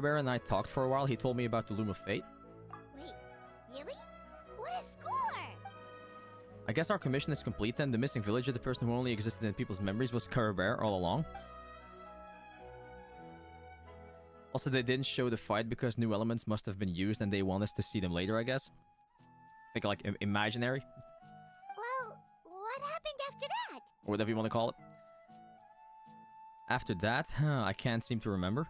Bear and I talked for a while. He told me about the Loom of Fate. Wait, really? What a score! I guess our commission is complete then. The missing villager, the person who only existed in people's memories, was Bear all along. Also, they didn't show the fight because new elements must have been used and they want us to see them later, I guess. Think like imaginary? Well, what happened after that? Or whatever you want to call it. After that, I can't seem to remember.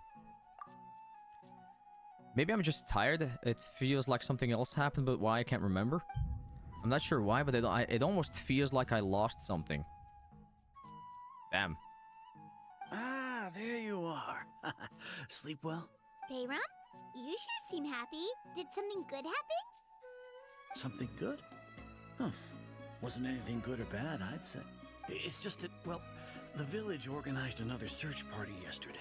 Maybe I'm just tired. It feels like something else happened, but why I can't remember. I'm not sure why, but it almost feels like I lost something. Damn. Ah, there you are. Sleep well? Bayram, you sure seem happy. Did something good happen? Something good? Huh. Wasn't anything good or bad, I'd say. It's just that, well, the village organized another search party yesterday.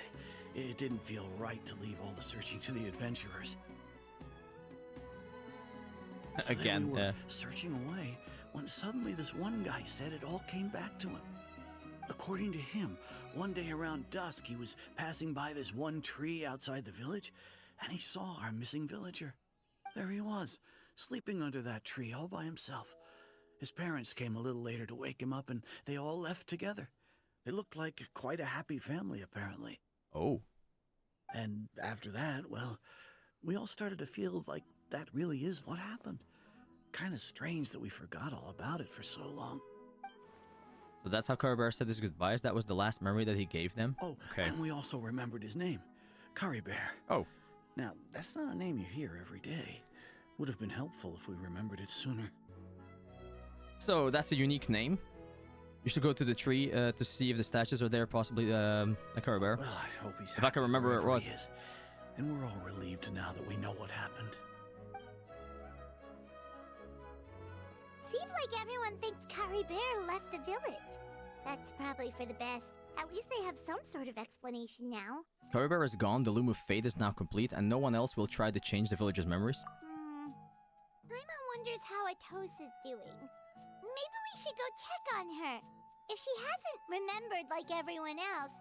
It didn't feel right to leave all the searching to the adventurers. So Again, we were searching away when suddenly this one guy said it all came back to him. According to him, one day around dusk he was passing by this one tree outside the village, and he saw our missing villager. There he was, sleeping under that tree all by himself. His parents came a little later to wake him up, and they all left together. They looked like quite a happy family, apparently. Oh. And after that, well, we all started to feel like that really is what happened. Kind of strange that we forgot all about it for so long. So that's how Bear said his goodbyes? That was the last memory that he gave them? Oh, okay. And we also remembered his name. Bear. Oh. Now, that's not a name you hear every day. Would have been helpful if we remembered it sooner. So, that's a unique name. You should go to the tree to see if the statues are there, possibly a Bear. Well, I hope he's if I can remember where it was. He is. And we're all relieved now that we know what happened. Seems like everyone thinks Bear left the village. That's probably for the best. At least they have some sort of explanation now. Bear is gone, the Loom of Fate is now complete, and no one else will try to change the villager's memories. Paimon wonders how Atosa's doing. Maybe we should go check on her. If she hasn't remembered like everyone else,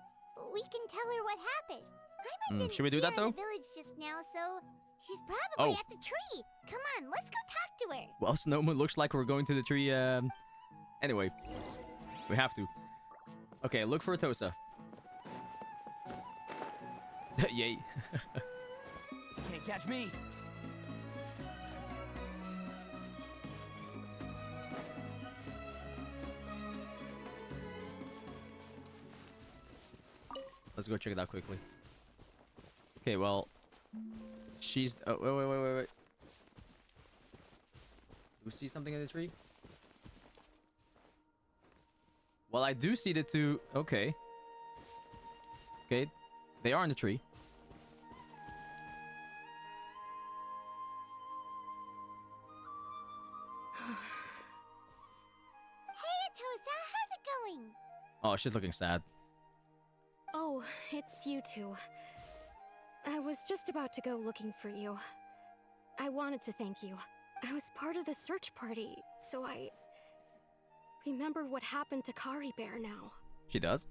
we can tell her what happened. Paimon didn't should we do see that, her in though? the village just now, so she's probably Oh. at the tree. Come on, let's go talk to her. Well, Snowman looks like we're going to the tree, Anyway. We have to. Okay, look for Atosa. Yay. Can't catch me. Let's go check it out quickly. Okay, well, she's... Oh, wait. Do we see something in the tree? Well, I do see the two... Okay. Okay, they are in the tree. Hey, Atosa, how's it going? Oh, she's looking sad. Oh, it's you two. I was just about to go looking for you. I wanted to thank you. I was part of the search party, so I remember what happened to Bear now. She does?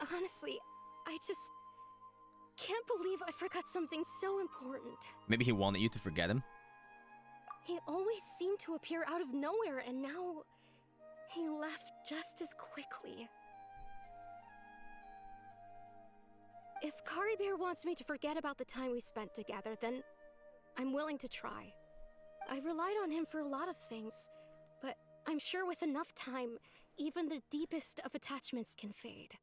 Honestly, I just can't believe I forgot something so important. Maybe he wanted you to forget him? He always seemed to appear out of nowhere, and now he left just as quickly. If Bear wants me to forget about the time we spent together, then I'm willing to try. I relied on him for a lot of things, but I'm sure with enough time, even the deepest of attachments can fade.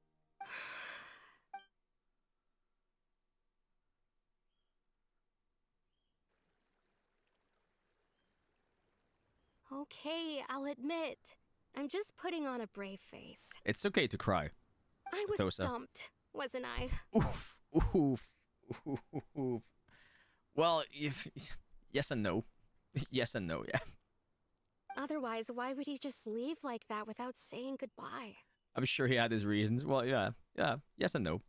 Okay, I'll admit. I'm just putting on a brave face. It's okay to cry. I was Atosa. stumped, wasn't I? Oof. Well, yes and no. Yes and no, yeah. Otherwise, why would he just leave like that without saying goodbye? I'm sure he had his reasons. Well, yeah, yes and no.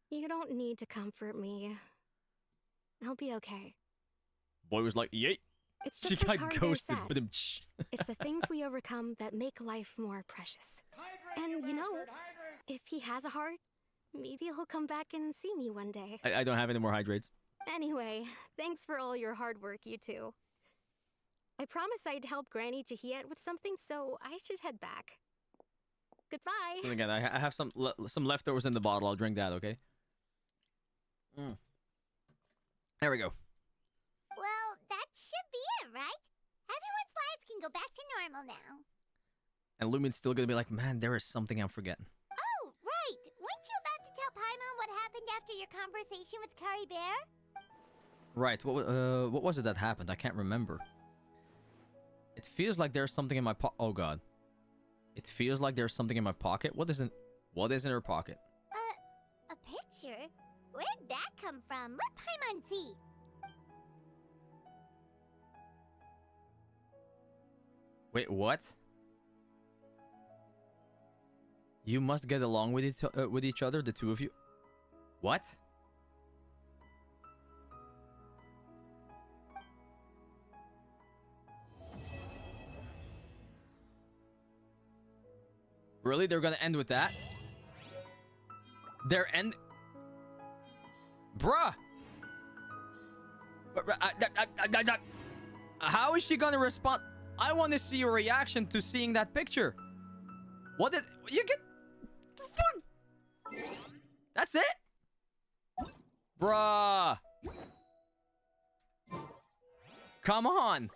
You don't need to comfort me. I'll be okay. Boy was like, yay. It's She just like got Bear ghosted, said. but It's the things we overcome that make life more precious. And you know, If he has a heart, maybe he'll come back and see me one day. I don't have any more hydrates. Anyway, thanks for all your hard work, you two. I promised I'd help Granny Jahiet with something, so I should head back. Goodbye. And again, I have some leftovers in the bottle. I'll drink that, okay? There we go. Well, that should be it, right? Everyone's lives can go back to normal now. And Lumin's still gonna be like, man, there is something I'm forgetting. Oh, right. Weren't you about to tell Paimon what happened after your conversation with Curry Bear? Right. What was it that happened? I can't remember. It feels like there's something in my oh god. It feels like there's something in my pocket. What is in her pocket? A picture? Where'd that come from? Let Paimon see. Wait, what? You must get along with each other, the two of you. What? Really? They're gonna end with that? Bruh! How is she gonna respond? I want to see your reaction to seeing that picture. What did you get? The fuck? That's it? Bruh. Come on.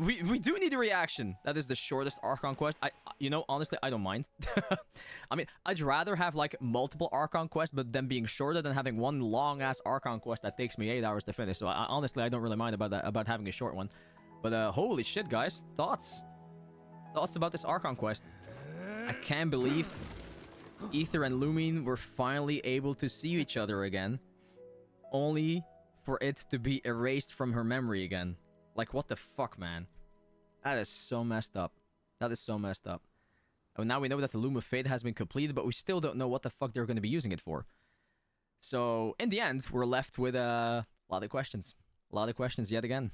We do need a reaction. That is the shortest Archon quest. You know, honestly, I don't mind. I mean, I'd rather have like multiple Archon quests, but them being shorter than having one long ass Archon quest that takes me 8 hours to finish. So honestly, I don't really mind about that, about having a short one. But holy shit, guys, thoughts about this Archon quest? I can't believe Ether and Lumin were finally able to see each other again, only for it to be erased from her memory again. Like, what the fuck, man? That is so messed up. That is so messed up. And now we know that the Loom of Fate has been completed, but we still don't know what the fuck they're going to be using it for. So, in the end, we're left with a lot of questions. A lot of questions yet again.